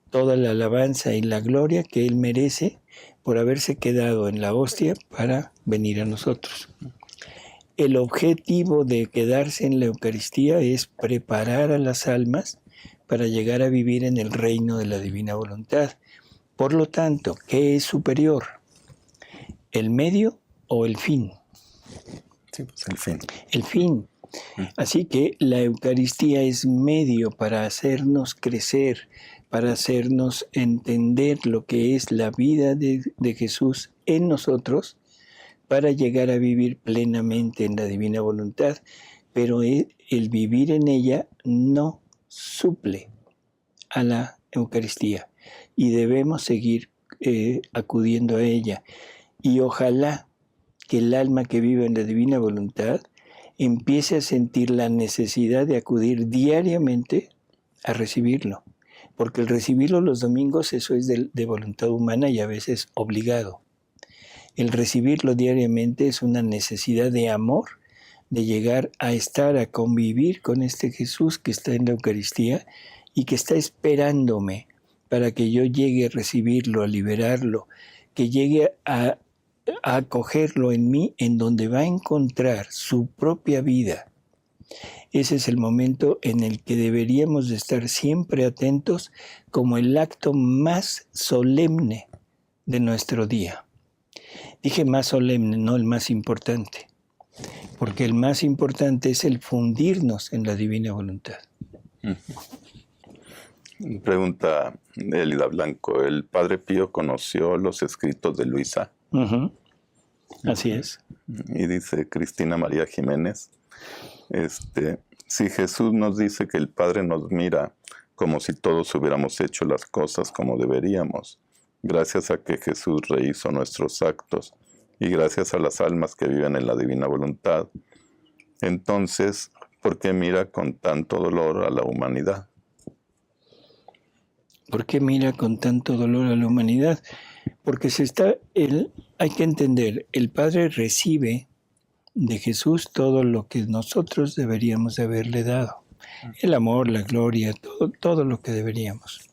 toda la alabanza y la gloria que Él merece por haberse quedado en la hostia para venir a nosotros. El objetivo de quedarse en la Eucaristía es preparar a las almas para llegar a vivir en el reino de la divina voluntad. Por lo tanto, ¿qué es superior? ¿El medio o el fin? Sí, pues el fin. El fin. Así que la Eucaristía es medio para hacernos crecer, para hacernos entender lo que es la vida de Jesús en nosotros, para llegar a vivir plenamente en la divina voluntad. Pero el vivir en ella no suple a la Eucaristía y debemos seguir acudiendo a ella. Y ojalá que el alma que vive en la divina voluntad empiece a sentir la necesidad de acudir diariamente a recibirlo. Porque el recibirlo los domingos, eso es de voluntad humana y a veces obligado. El recibirlo diariamente es una necesidad de amor, de llegar a estar, a convivir con este Jesús que está en la Eucaristía y que está esperándome para que yo llegue a recibirlo, a liberarlo, que llegue a acogerlo en mí, en donde va a encontrar su propia vida. Ese es el momento en el que deberíamos de estar siempre atentos como el acto más solemne de nuestro día. Dije más solemne, no el más importante, porque el más importante es el fundirnos en la divina voluntad. Pregunta Elida Blanco, ¿el Padre Pío conoció los escritos de Luisa? Así es. Y dice Cristina María Jiménez, si Jesús nos dice que el Padre nos mira como si todos hubiéramos hecho las cosas como deberíamos, gracias a que Jesús rehizo nuestros actos y gracias a las almas que viven en la divina voluntad, entonces, ¿por qué mira con tanto dolor a la humanidad? ¿Por qué mira con tanto dolor a la humanidad? Porque hay que entender, el Padre recibe de Jesús todo lo que nosotros deberíamos de haberle dado. El amor, la gloria, todo lo que deberíamos.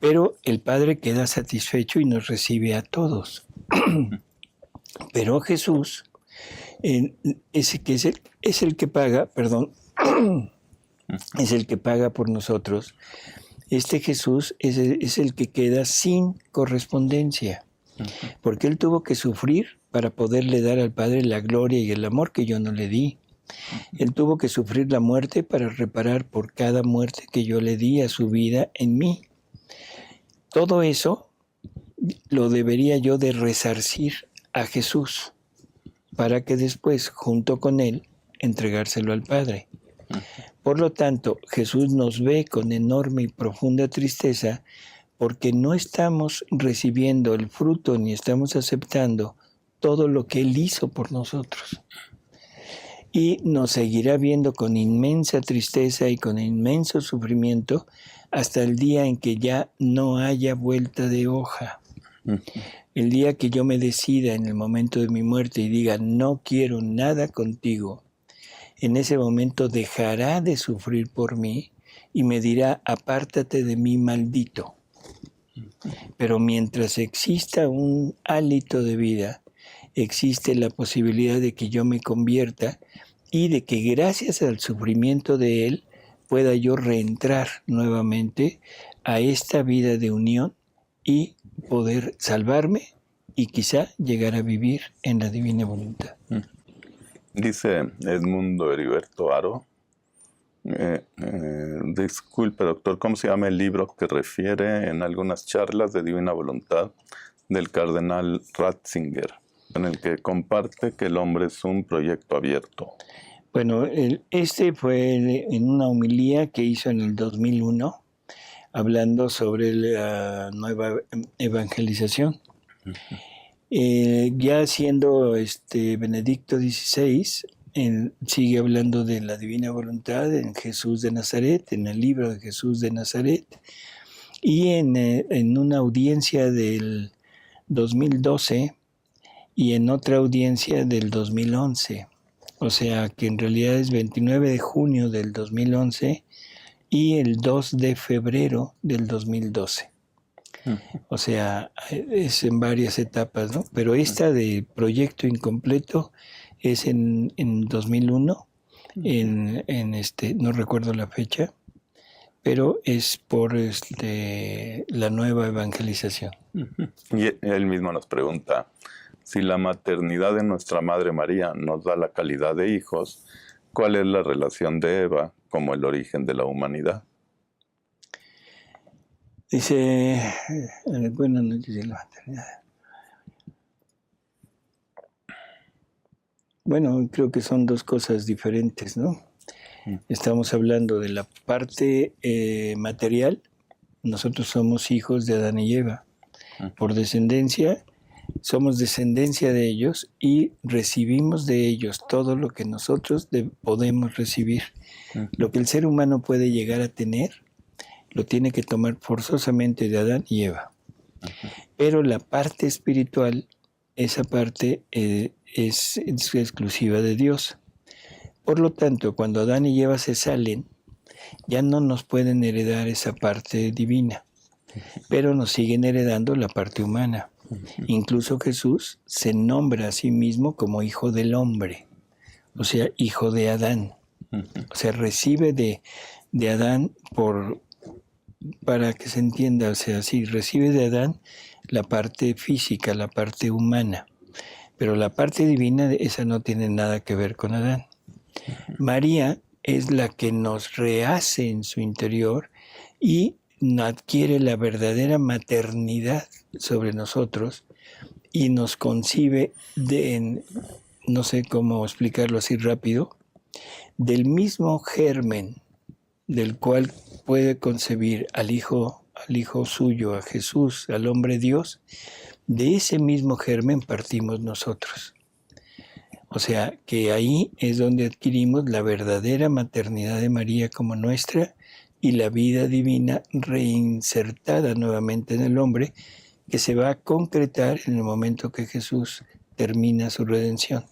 Pero el Padre queda satisfecho y nos recibe a todos. Pero Jesús es el que paga, perdón, es el que paga por nosotros. Este Jesús es el que queda sin correspondencia, porque Él tuvo que sufrir para poderle dar al Padre la gloria y el amor que yo no le di. Él tuvo que sufrir la muerte para reparar por cada muerte que yo le di a su vida en mí. Todo eso lo debería yo de resarcir a Jesús para que después, junto con Él, entregárselo al Padre. Por lo tanto, Jesús nos ve con enorme y profunda tristeza porque no estamos recibiendo el fruto ni estamos aceptando todo lo que Él hizo por nosotros. Y nos seguirá viendo con inmensa tristeza y con inmenso sufrimiento hasta el día en que ya no haya vuelta de hoja. El día que yo me decida en el momento de mi muerte y diga, no quiero nada contigo, en ese momento dejará de sufrir por mí y me dirá, apártate de mí, maldito. Pero mientras exista un hálito de vida, existe la posibilidad de que yo me convierta y de que gracias al sufrimiento de Él pueda yo reentrar nuevamente a esta vida de unión y poder salvarme y quizá llegar a vivir en la divina voluntad. Dice Edmundo Heriberto Aro, disculpe doctor, ¿cómo se llama el libro que refiere en algunas charlas de divina voluntad del cardenal Ratzinger, en el que comparte que el hombre es un proyecto abierto? Bueno, este fue en una homilía que hizo en el 2001, hablando sobre la nueva evangelización. Ya siendo Benedicto XVI, sigue hablando de la divina voluntad en Jesús de Nazaret, en el libro de Jesús de Nazaret, y en una audiencia del 2012 y en otra audiencia del 2011. O sea que en realidad es 29 de junio del 2011 y el 2 de febrero del 2012. O sea, es en varias etapas, ¿no? Pero esta de Proyecto Incompleto es en 2001, no recuerdo la fecha, pero es por la nueva evangelización. Y él mismo nos pregunta, si la maternidad de nuestra Madre María nos da la calidad de hijos, ¿cuál es la relación de Eva como el origen de la humanidad? Dice, buenas noches de la maternidad. Bueno, creo que son dos cosas diferentes, ¿no? Estamos hablando de la parte material. Nosotros somos hijos de Adán y Eva. Por descendencia, somos descendencia de ellos y recibimos de ellos todo lo que nosotros podemos recibir. Lo que el ser humano puede llegar a tener, lo tiene que tomar forzosamente de Adán y Eva. Pero la parte espiritual, esa parte es exclusiva de Dios. Por lo tanto, cuando Adán y Eva se salen, ya no nos pueden heredar esa parte divina, pero nos siguen heredando la parte humana. Incluso Jesús se nombra a sí mismo como hijo del hombre, o sea, hijo de Adán. O sea, recibe de Adán para que se entienda, o sea, sí, recibe de Adán la parte física, la parte humana, pero la parte divina, esa no tiene nada que ver con Adán. María es la que nos rehace en su interior y adquiere la verdadera maternidad sobre nosotros y nos concibe no sé cómo explicarlo así rápido, del mismo germen del cual puede concebir al hijo suyo, a Jesús, al hombre Dios. De ese mismo germen partimos nosotros. O sea, que ahí es donde adquirimos la verdadera maternidad de María como nuestra y la vida divina reinsertada nuevamente en el hombre, que se va a concretar en el momento que Jesús termina su redención.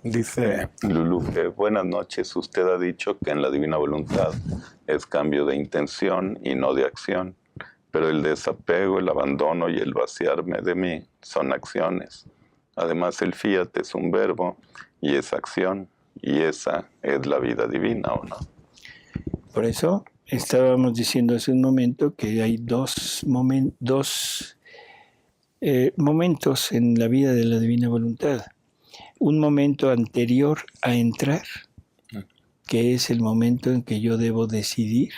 Dice Lulú que buenas noches, usted ha dicho que en la divina voluntad es cambio de intención y no de acción, pero el desapego, el abandono y el vaciarme de mí son acciones. Además, el fiat es un verbo y es acción, y esa es la vida divina, ¿o no? Por eso estábamos diciendo hace un momento que hay dos momentos en la vida de la divina voluntad. Un momento anterior a entrar, que es el momento en que yo debo decidir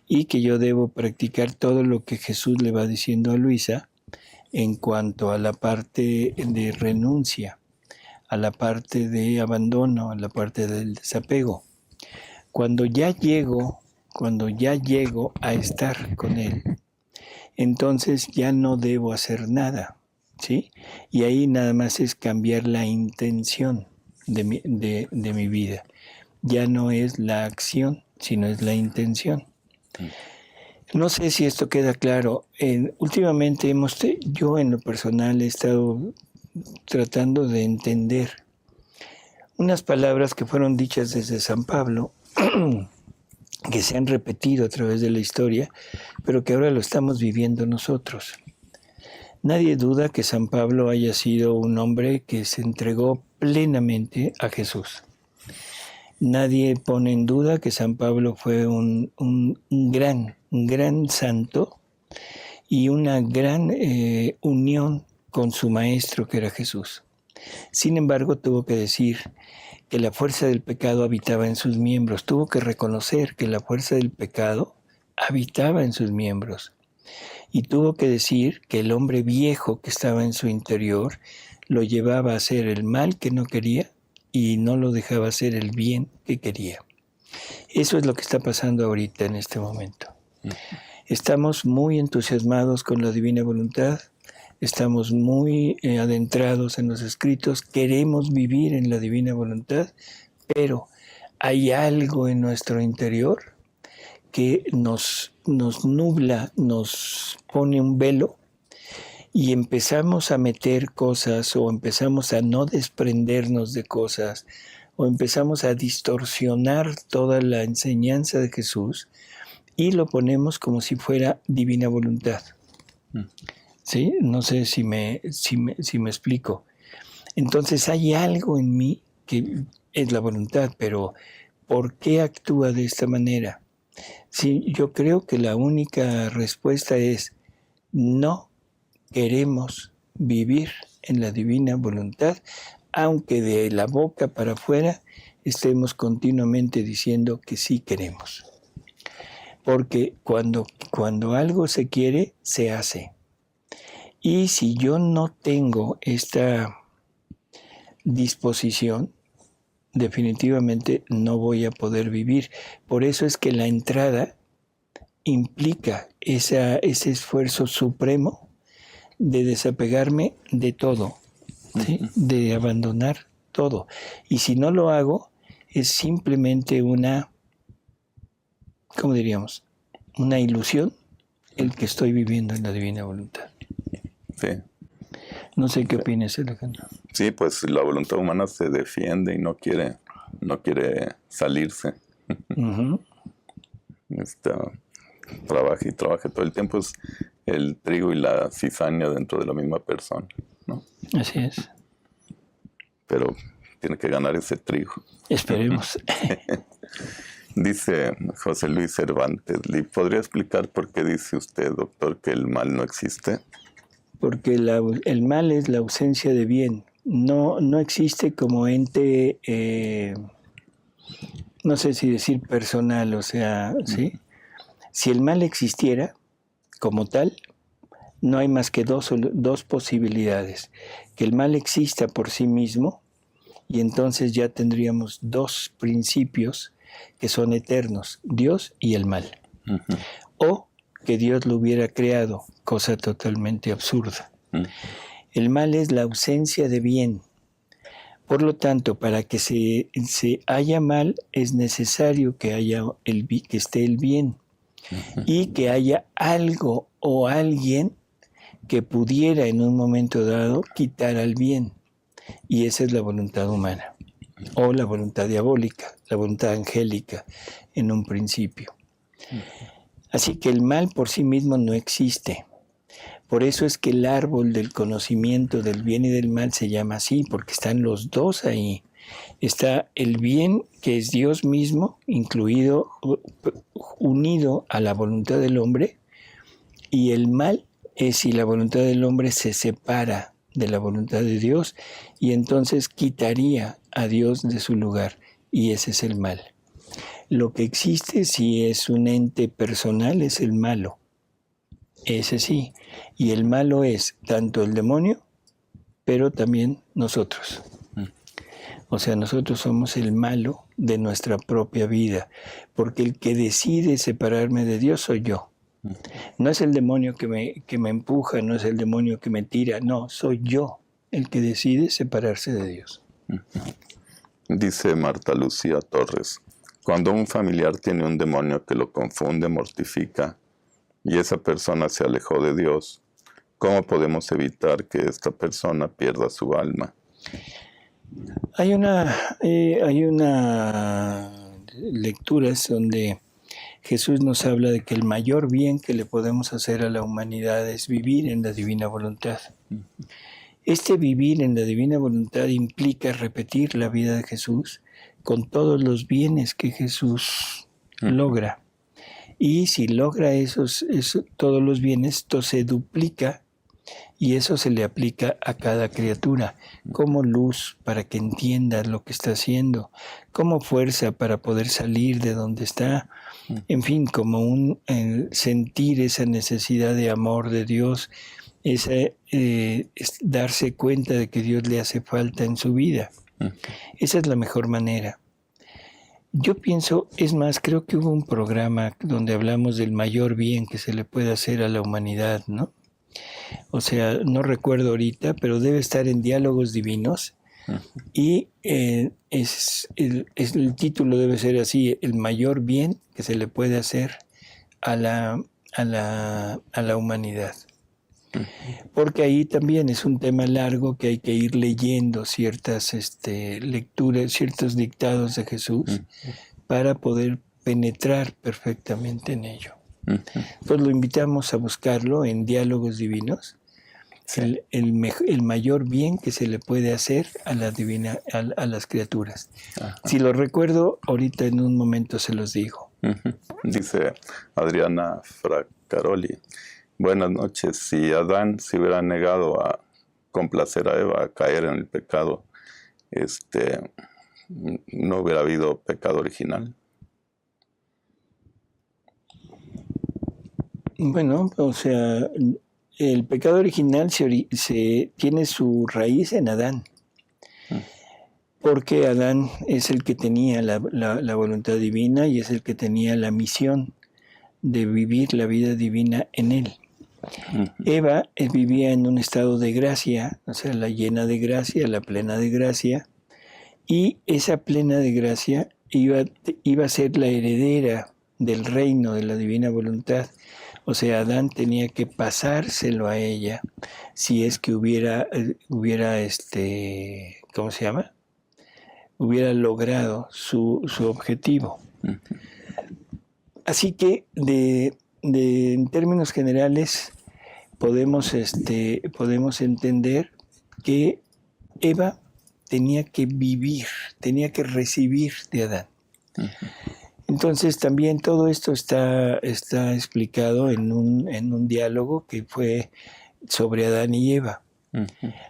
y que yo debo practicar todo lo que Jesús le va diciendo a Luisa, en cuanto a la parte de renuncia, a la parte de abandono, a la parte del desapego. Cuando ya llego a estar con Él, entonces ya no debo hacer nada, ¿sí? Y ahí nada más es cambiar la intención de mi vida. Ya no es la acción, sino es la intención. No sé si esto queda claro. Últimamente yo en lo personal he estado tratando de entender unas palabras que fueron dichas desde San Pablo, que se han repetido a través de la historia, pero que ahora lo estamos viviendo nosotros. Nadie duda que San Pablo haya sido un hombre que se entregó plenamente a Jesús. Nadie pone en duda que San Pablo fue un gran santo y una gran unión con su maestro que era Jesús. Sin embargo, tuvo que decir que la fuerza del pecado habitaba en sus miembros. Tuvo que reconocer que la fuerza del pecado habitaba en sus miembros. Y tuvo que decir que el hombre viejo que estaba en su interior lo llevaba a hacer el mal que no quería y no lo dejaba hacer el bien que quería. Eso es lo que está pasando ahorita en este momento. Estamos muy entusiasmados con la divina voluntad, estamos muy adentrados en los escritos, queremos vivir en la divina voluntad, pero hay algo en nuestro interior que nos nubla, nos pone un velo y empezamos a meter cosas o empezamos a no desprendernos de cosas o empezamos a distorsionar toda la enseñanza de Jesús y lo ponemos como si fuera divina voluntad. ¿Sí? No sé si me explico. Entonces hay algo en mí que es la voluntad, pero ¿por qué actúa de esta manera? Sí, yo creo que la única respuesta es no queremos vivir en la divina voluntad, aunque de la boca para afuera estemos continuamente diciendo que sí queremos. Porque cuando algo se quiere, se hace. Y si yo no tengo esta disposición, definitivamente no voy a poder vivir. Por eso es que la entrada implica ese esfuerzo supremo de desapegarme de todo, ¿sí? De abandonar todo. Y si no lo hago, es simplemente una, ¿cómo diríamos? Una ilusión el que estoy viviendo en la divina voluntad. Sí. No sé qué opinas, Alejandro. Sí, pues la voluntad humana se defiende y no quiere salirse. Uh-huh. Trabaja y trabaja todo el tiempo. Es el trigo y la cizaña dentro de la misma persona, ¿no? Así es. Pero tiene que ganar ese trigo. Esperemos. Dice José Luis Cervantes, ¿le podría explicar por qué dice usted, doctor, que el mal no existe? Porque el mal es la ausencia de bien. No existe como ente, no sé si decir personal, o sea, ¿sí? Si el mal existiera como tal, no hay más que dos posibilidades. Que el mal exista por sí mismo y entonces ya tendríamos dos principios que son eternos, Dios y el mal. Uh-huh. O que Dios lo hubiera creado, cosa totalmente absurda. El mal es la ausencia de bien. Por lo tanto, para que se haya mal, es necesario que esté el bien. Y que haya algo o alguien que pudiera en un momento dado quitar al bien. Y esa es la voluntad humana. O la voluntad diabólica, la voluntad angélica en un principio. Así que el mal por sí mismo no existe. Por eso es que el árbol del conocimiento del bien y del mal se llama así, porque están los dos ahí. Está el bien, que es Dios mismo, incluido, unido a la voluntad del hombre, y el mal es si la voluntad del hombre se separa de la voluntad de Dios, y entonces quitaría a Dios de su lugar, y ese es el mal. Lo que existe, si es un ente personal, es el malo. Ese sí. Y el malo es tanto el demonio, pero también nosotros. O sea, nosotros somos el malo de nuestra propia vida, porque el que decide separarme de Dios soy yo. No es el demonio que me empuja, no es el demonio que me tira, no, soy yo el que decide separarse de Dios. Dice Marta Lucía Torres, cuando un familiar tiene un demonio que lo confunde, mortifica, y esa persona se alejó de Dios, ¿cómo podemos evitar que esta persona pierda su alma? Hay una lectura donde Jesús nos habla de que el mayor bien que le podemos hacer a la humanidad es vivir en la divina voluntad. Este vivir en la divina voluntad implica repetir la vida de Jesús con todos los bienes que Jesús logra. Y si logra todos los bienes, esto se duplica y eso se le aplica a cada criatura, como luz para que entienda lo que está haciendo, como fuerza para poder salir de donde está, en fin, como sentir esa necesidad de amor de Dios, darse cuenta de que Dios le hace falta en su vida. Esa es la mejor manera. Yo pienso, es más, creo que hubo un programa donde hablamos del mayor bien que se le puede hacer a la humanidad, ¿no? O sea, no recuerdo ahorita, pero debe estar en Diálogos Divinos. Y el título debe ser así: el mayor bien que se le puede hacer a la humanidad. Porque ahí también es un tema largo que hay que ir leyendo ciertas lecturas, ciertos dictados de Jesús para poder penetrar perfectamente en ello. Entonces lo invitamos a buscarlo en Diálogos Divinos, sí. el mayor bien que se le puede hacer a las criaturas. Si lo recuerdo, ahorita en un momento se los digo. Dice Adriana Fracaroli: buenas noches. Si Adán se hubiera negado a complacer a Eva, a caer en el pecado, no hubiera habido pecado original. Bueno, o sea, el pecado original tiene su raíz en Adán, porque Adán es el que tenía la voluntad divina y es el que tenía la misión de vivir la vida divina en él. Eva vivía en un estado de gracia, o sea, la llena de gracia, la plena de gracia, y esa plena de gracia iba a ser la heredera del reino de la divina voluntad. O sea, Adán tenía que pasárselo a ella si es que hubiera ¿cómo se llama? Hubiera logrado su objetivo. Así que en términos generales podemos entender que Eva tenía que vivir, tenía que recibir de Adán. Entonces también todo esto está explicado en un diálogo que fue sobre Adán y Eva.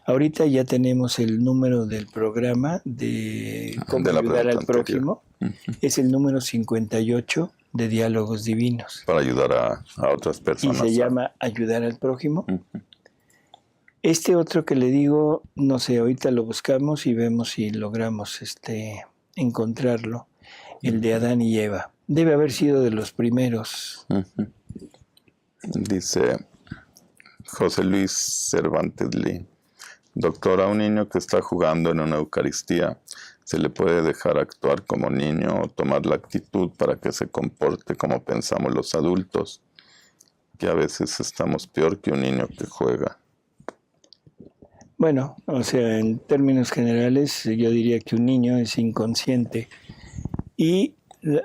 Ahorita ya tenemos el número del programa de cómo ayudar al prójimo. Es el número 58 de Diálogos Divinos. Para ayudar a otras personas. Y se llama Ayudar al Prójimo. Este otro que le digo, no sé, ahorita lo buscamos y vemos si logramos encontrarlo. El de Adán y Eva. Debe haber sido de los primeros. Dice José Luis Cervantes Lee: doctor, a un niño que está jugando en una Eucaristía, ¿se le puede dejar actuar como niño o tomar la actitud para que se comporte como pensamos los adultos, que a veces estamos peor que un niño que juega? Bueno, o sea, en términos generales, yo diría que un niño es inconsciente y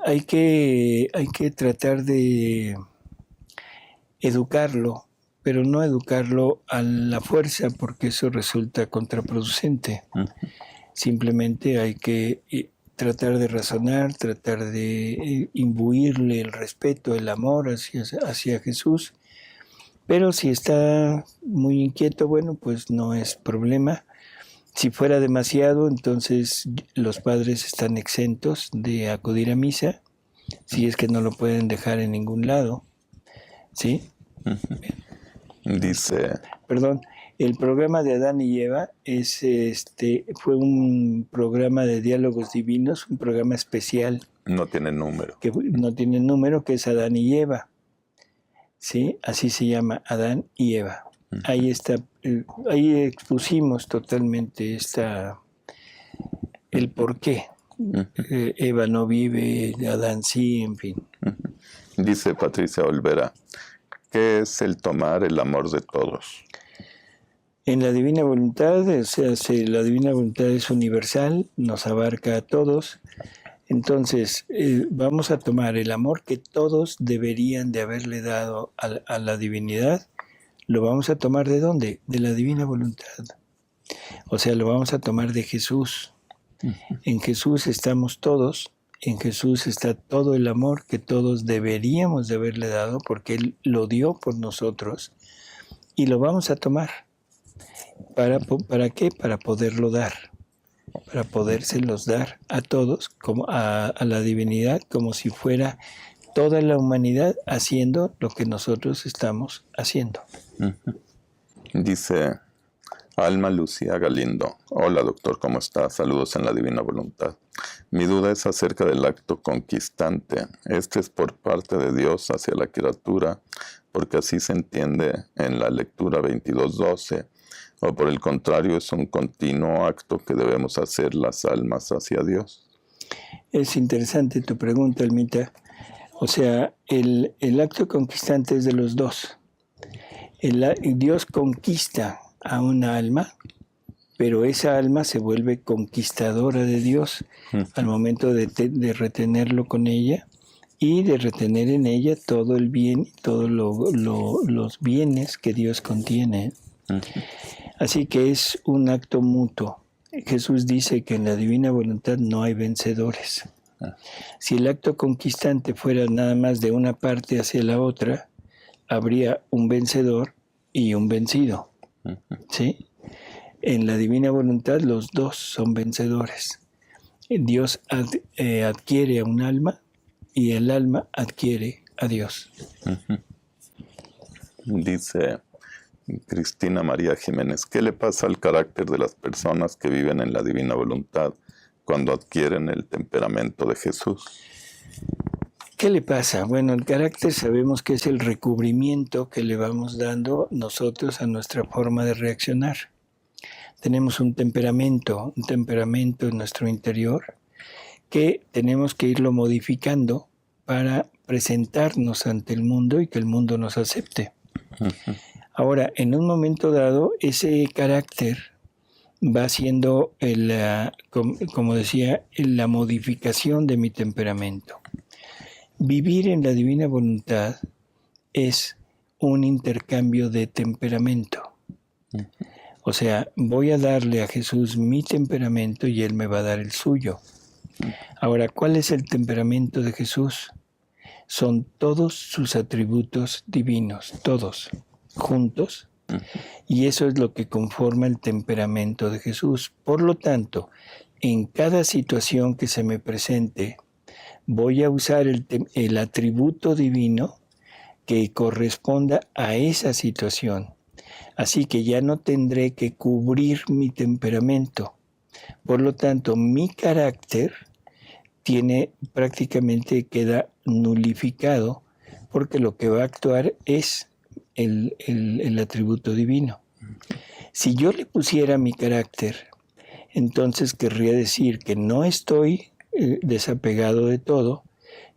hay que tratar de educarlo, pero no educarlo a la fuerza, porque eso resulta contraproducente. Simplemente hay que tratar de razonar, tratar de imbuirle el respeto, el amor hacia Jesús. Pero si está muy inquieto, bueno, pues no es problema. Si fuera demasiado, entonces los padres están exentos de acudir a misa, si es que no lo pueden dejar en ningún lado. ¿Sí? Dice... Perdón, el programa de Adán y Eva fue un programa de Diálogos Divinos, un programa especial. No tiene número. Que no tiene número, que es Adán y Eva. ¿Sí? Así se llama, Adán y Eva. Ahí está, ahí expusimos totalmente el por qué. Eva no vive, Adán sí, en fin. Dice Patricia Olvera: ¿qué es el tomar el amor de todos? En la divina voluntad, o sea, la divina voluntad es universal, nos abarca a todos. Entonces, vamos a tomar el amor que todos deberían de haberle dado a la divinidad. ¿Lo vamos a tomar de dónde? De la divina voluntad. O sea, lo vamos a tomar de Jesús. En Jesús estamos todos, en Jesús está todo el amor que todos deberíamos de haberle dado porque Él lo dio por nosotros y lo vamos a tomar. ¿Para qué? Para poderlo dar, para podérselos dar a todos, como a la divinidad, como si fuera toda la humanidad haciendo lo que nosotros estamos haciendo. Dice Alma Lucía Galindo: hola doctor, ¿cómo está? Saludos en la divina voluntad. Mi duda es acerca del acto conquistante. Este es por parte de Dios hacia la criatura, porque así se entiende en la lectura 22:12, o por el contrario es un continuo acto que debemos hacer las almas hacia Dios. Es interesante tu pregunta, Almita. O sea, el acto conquistante es de los dos. Dios conquista a una alma, pero esa alma se vuelve conquistadora de Dios al momento de retenerlo con ella y de retener en ella todo el bien, todos los bienes que Dios contiene. Así que es un acto mutuo. Jesús dice que en la divina voluntad no hay vencedores. Si el acto conquistante fuera nada más de una parte hacia la otra, habría un vencedor y un vencido. ¿Sí? En la divina voluntad los dos son vencedores. Dios adquiere a un alma y el alma adquiere a Dios. Dice Cristina María Jiménez: ¿qué le pasa al carácter de las personas que viven en la divina voluntad cuando adquieren el temperamento de Jesús? ¿Qué le pasa? Bueno, el carácter sabemos que es el recubrimiento que le vamos dando nosotros a nuestra forma de reaccionar. Tenemos un temperamento en nuestro interior que tenemos que irlo modificando para presentarnos ante el mundo y que el mundo nos acepte. Ahora, en un momento dado, ese carácter va siendo, como decía, la modificación de mi temperamento. Vivir en la divina voluntad es un intercambio de temperamento. O sea, voy a darle a Jesús mi temperamento y Él me va a dar el suyo. Ahora, ¿cuál es el temperamento de Jesús? Son todos sus atributos divinos, todos, juntos. Y eso es lo que conforma el temperamento de Jesús. Por lo tanto, en cada situación que se me presente, voy a usar el atributo divino que corresponda a esa situación. Así que ya no tendré que cubrir mi temperamento. Por lo tanto, mi carácter prácticamente queda nulificado porque lo que va a actuar es el atributo divino. Si yo le pusiera mi carácter, entonces querría decir que no estoy desapegado de todo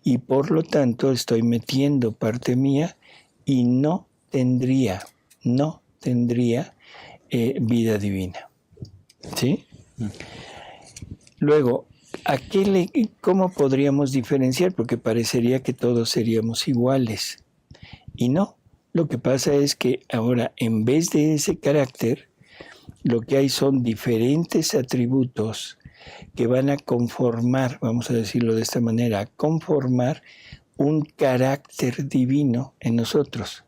y por lo tanto estoy metiendo parte mía y no tendría vida divina. ¿Sí? Luego, ¿cómo podríamos diferenciar? Porque parecería que todos seríamos iguales. Y no. Lo que pasa es que ahora, en vez de ese carácter, lo que hay son diferentes atributos que van a conformar, vamos a decirlo de esta manera, conformar un carácter divino en nosotros.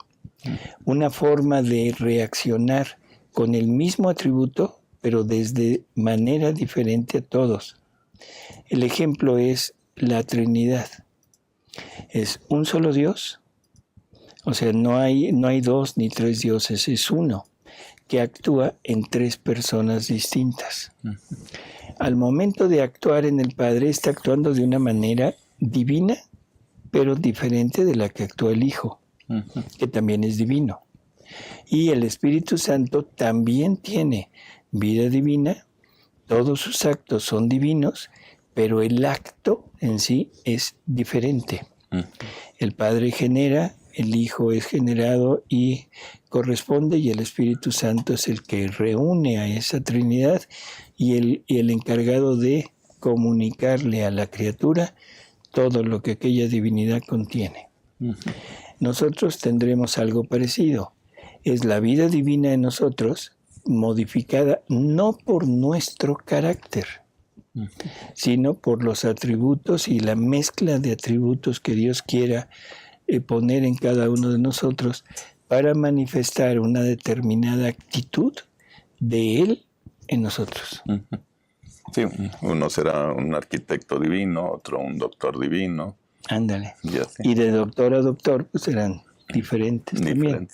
Una forma de reaccionar con el mismo atributo, pero desde manera diferente a todos. El ejemplo es la Trinidad. Es un solo Dios. O sea, no hay dos ni tres dioses, es uno que actúa en tres personas distintas. Al momento de actuar en el Padre, está actuando de una manera divina, pero diferente de la que actúa el Hijo, que también es divino. Y el Espíritu Santo también tiene vida divina, todos sus actos son divinos, pero el acto en sí es diferente. El Padre genera, el Hijo es generado y corresponde, y el Espíritu Santo es el que reúne a esa Trinidad y el encargado de comunicarle a la criatura todo lo que aquella divinidad contiene. Nosotros tendremos algo parecido. Es la vida divina en nosotros, modificada no por nuestro carácter, sino por los atributos y la mezcla de atributos que Dios quiera poner en cada uno de nosotros para manifestar una determinada actitud de Él en nosotros. Sí, uno será un arquitecto divino, otro un doctor divino. Ándale. Y de doctor a doctor, pues serán diferentes también.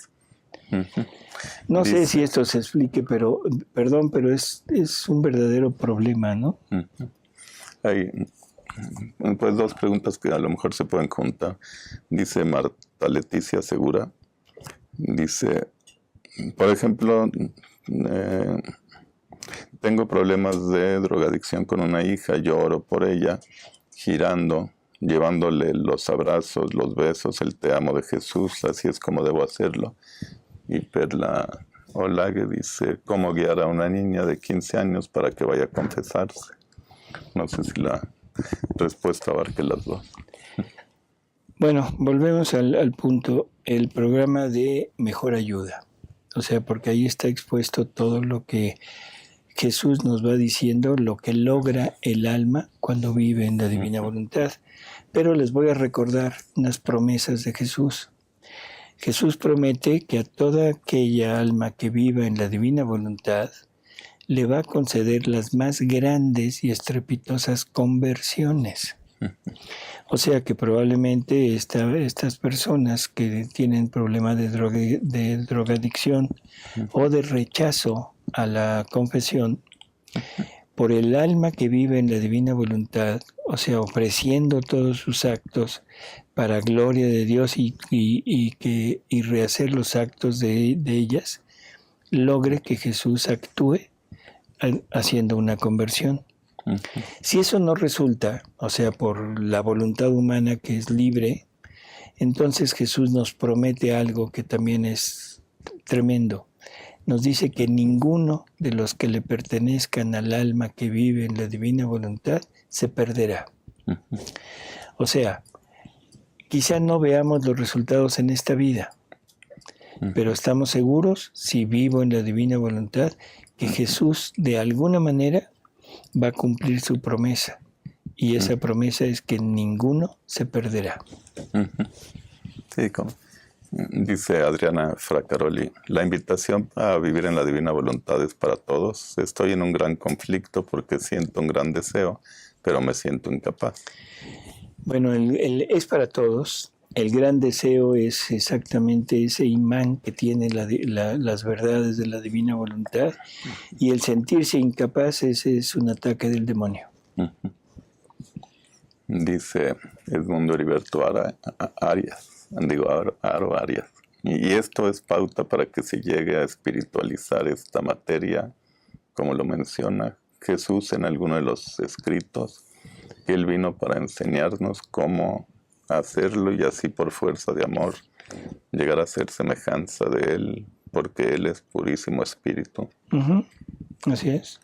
No sé si esto se explique, pero, perdón, pero es un verdadero problema, ¿no? Hay pues dos preguntas que a lo mejor se pueden juntar. Dice Marta Leticia Segura, dice, por ejemplo, tengo problemas de drogadicción con una hija, yo oro por ella, girando, llevándole los abrazos, los besos, el te amo de Jesús, así es como debo hacerlo. Y Perla Olague dice, ¿cómo guiar a una niña de 15 años para que vaya a confesarse? No sé si la respuesta abarque las dos. Bueno, volvemos al punto, el programa de Mejor Ayuda. O sea, porque ahí está expuesto todo lo que Jesús nos va diciendo, lo que logra el alma cuando vive en la divina voluntad. Pero les voy a recordar unas promesas de Jesús. Jesús promete que a toda aquella alma que viva en la divina voluntad le va a conceder las más grandes y estrepitosas conversiones. O sea que probablemente estas personas que tienen problemas de drogadicción o de rechazo a la confesión, por el alma que vive en la divina voluntad, o sea, ofreciendo todos sus actos para gloria de Dios y rehacer los actos de ellas, logre que Jesús actúe haciendo una conversión. Si eso no resulta, o sea, por la voluntad humana que es libre, entonces Jesús nos promete algo que también es tremendo. Nos dice que ninguno de los que le pertenezcan al alma que vive en la divina voluntad se perderá. O sea, quizá no veamos los resultados en esta vida, pero estamos seguros, si vivo en la divina voluntad, que Jesús de alguna manera va a cumplir su promesa. Y esa promesa es que ninguno se perderá. Sí, como dice Adriana Fracaroli, la invitación a vivir en la divina voluntad es para todos. Estoy en un gran conflicto porque siento un gran deseo, pero me siento incapaz. Bueno, es para todos. El gran deseo es exactamente ese imán que tiene las verdades de la divina voluntad, y el sentirse incapaz es un ataque del demonio. Dice Edmundo Heriberto Arias, Aro Arias, y esto es pauta para que se llegue a espiritualizar esta materia, como lo menciona Jesús en alguno de los escritos, que Él vino para enseñarnos cómo hacerlo y así por fuerza de amor llegar a ser semejanza de Él, porque Él es purísimo espíritu. Así es.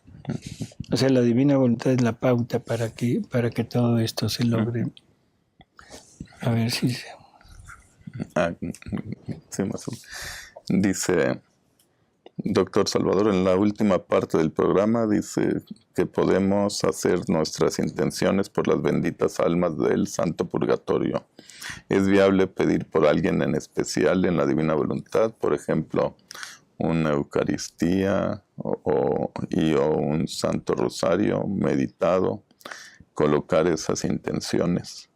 O sea, la divina voluntad es la pauta para que todo esto se logre. A ver si se... sí, más o menos. Dice Doctor Salvador, en la última parte del programa dice que podemos hacer nuestras intenciones por las benditas almas del Santo Purgatorio. ¿Es viable pedir por alguien en especial en la divina voluntad? Por ejemplo, una Eucaristía o un Santo Rosario meditado, colocar esas intenciones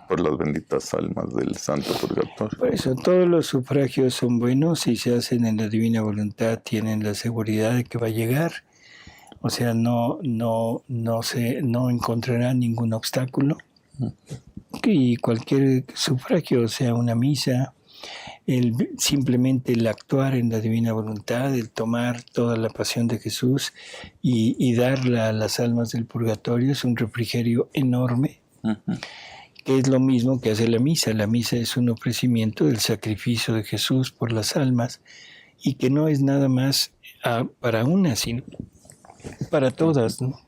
por las benditas almas del Santo Purgatorio. Por eso, todos los sufragios son buenos y se hacen en la divina voluntad, tienen la seguridad de que va a llegar. O sea, no encontrará ningún obstáculo. Y cualquier sufragio, sea una misa, simplemente el actuar en la divina voluntad, el tomar toda la pasión de Jesús y darla a las almas del purgatorio, es un refrigerio enorme. Que es lo mismo que hace la misa. La misa es un ofrecimiento del sacrificio de Jesús por las almas, y que no es nada más para una, sino para todas, ¿no?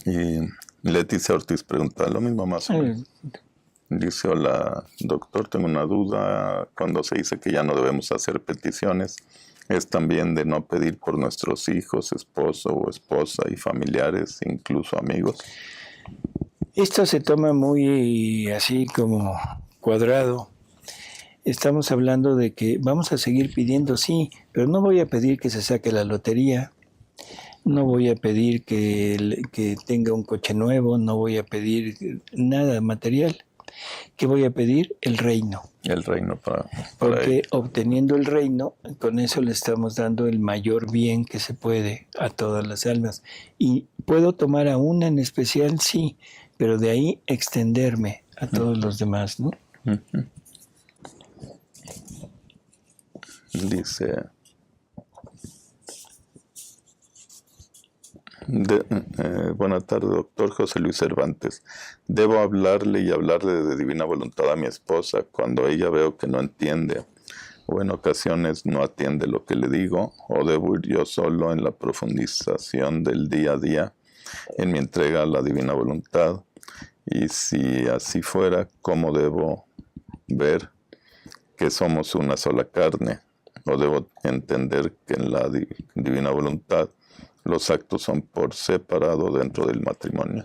Y Leticia Ortiz pregunta lo mismo más o menos. Dice, hola, doctor, tengo una duda. Cuando se dice que ya no debemos hacer peticiones, ¿es también de no pedir por nuestros hijos, esposo o esposa y familiares, incluso amigos? Esto se toma muy así como cuadrado. Estamos hablando de que vamos a seguir pidiendo, sí, pero no voy a pedir que se saque la lotería, no voy a pedir que tenga un coche nuevo, no voy a pedir nada material. ¿Qué voy a pedir? El reino. El reino para Porque él. obteniendo el reino, con eso le estamos dando el mayor bien que se puede a todas las almas. ¿Y puedo tomar a una en especial? Sí, pero de ahí extenderme a todos los demás, ¿no? Dice, buenas tardes, doctor José Luis Cervantes. ¿Debo hablarle y hablarle de divina voluntad a mi esposa cuando ella veo que no entiende o en ocasiones no atiende lo que le digo? ¿O debo ir yo solo en la profundización del día a día en mi entrega a la divina voluntad? Y si así fuera, ¿cómo debo ver que somos una sola carne? ¿O debo entender que en la divina voluntad los actos son por separado dentro del matrimonio?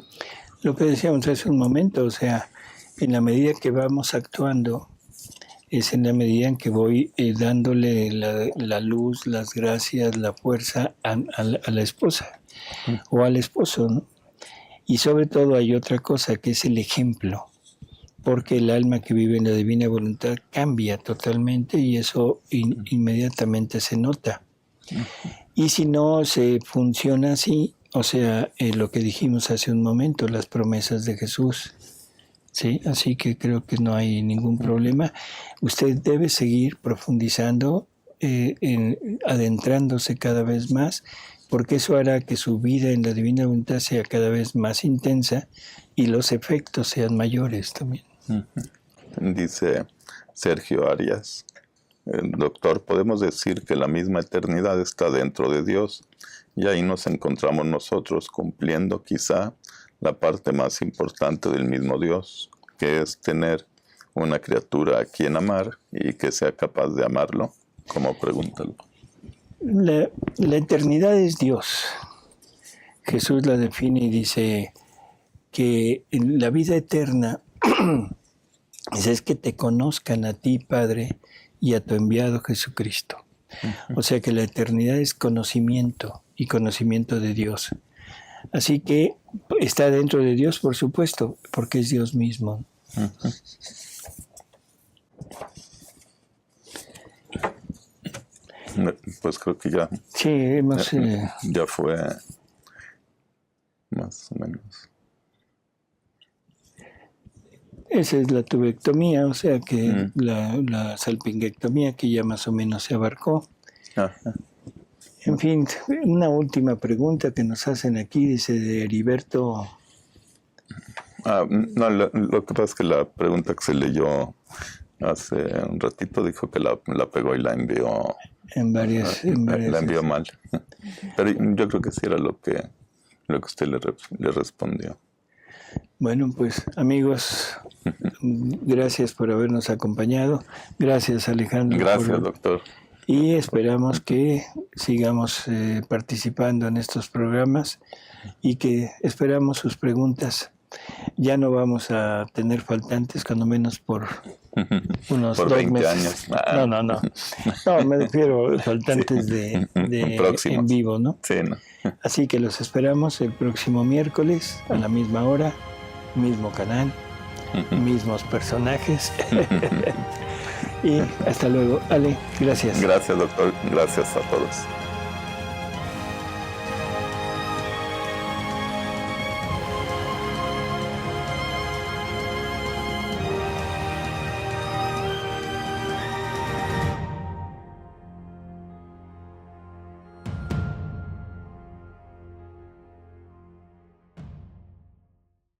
Lo que decíamos hace un momento, o sea, en la medida que vamos actuando, es en la medida en que voy dándole la luz, las gracias, la fuerza a la esposa o al esposo, ¿no? Y sobre todo hay otra cosa que es el ejemplo, porque el alma que vive en la divina voluntad cambia totalmente y eso inmediatamente se nota. Y si no se funciona así, o sea, lo que dijimos hace un momento, las promesas de Jesús, ¿sí? Así que creo que no hay ningún problema. Usted debe seguir profundizando, adentrándose cada vez más, porque eso hará que su vida en la divina voluntad sea cada vez más intensa y los efectos sean mayores también. Dice Sergio Arias, doctor, podemos decir que la misma eternidad está dentro de Dios y ahí nos encontramos nosotros cumpliendo quizá la parte más importante del mismo Dios, que es tener una criatura a quien amar y que sea capaz de amarlo. ¿Cómo? Pregúntalo. La eternidad es Dios. Jesús la define y dice que la vida eterna es que te conozcan a ti, Padre, y a tu enviado Jesucristo. O sea que la eternidad es conocimiento y conocimiento de Dios. Así que está dentro de Dios, por supuesto, porque es Dios mismo. Pues creo que ya. Sí, hemos... ya fue más o menos. Esa es la tubectomía, o sea que la salpingectomía que ya más o menos se abarcó. Ajá. En fin, una última pregunta que nos hacen aquí, dice de Heriberto. No, lo que pasa es que la pregunta que se leyó hace un ratito dijo que la pegó y la envió. La envió mal. Pero yo creo que sí era lo que usted le respondió. Bueno, pues amigos, gracias por habernos acompañado. Gracias, Alejandro. Gracias, doctor. Y esperamos que sigamos participando en estos programas y que esperamos sus preguntas. Ya no vamos a tener faltantes, cuando menos por unos por 2 20 meses. años. No, me refiero a faltantes de en vivo, ¿no? Sí, no. Así que los esperamos el próximo miércoles a la misma hora, mismo canal, mismos personajes. Y hasta luego. Ale, gracias. Gracias, doctor. Gracias a todos.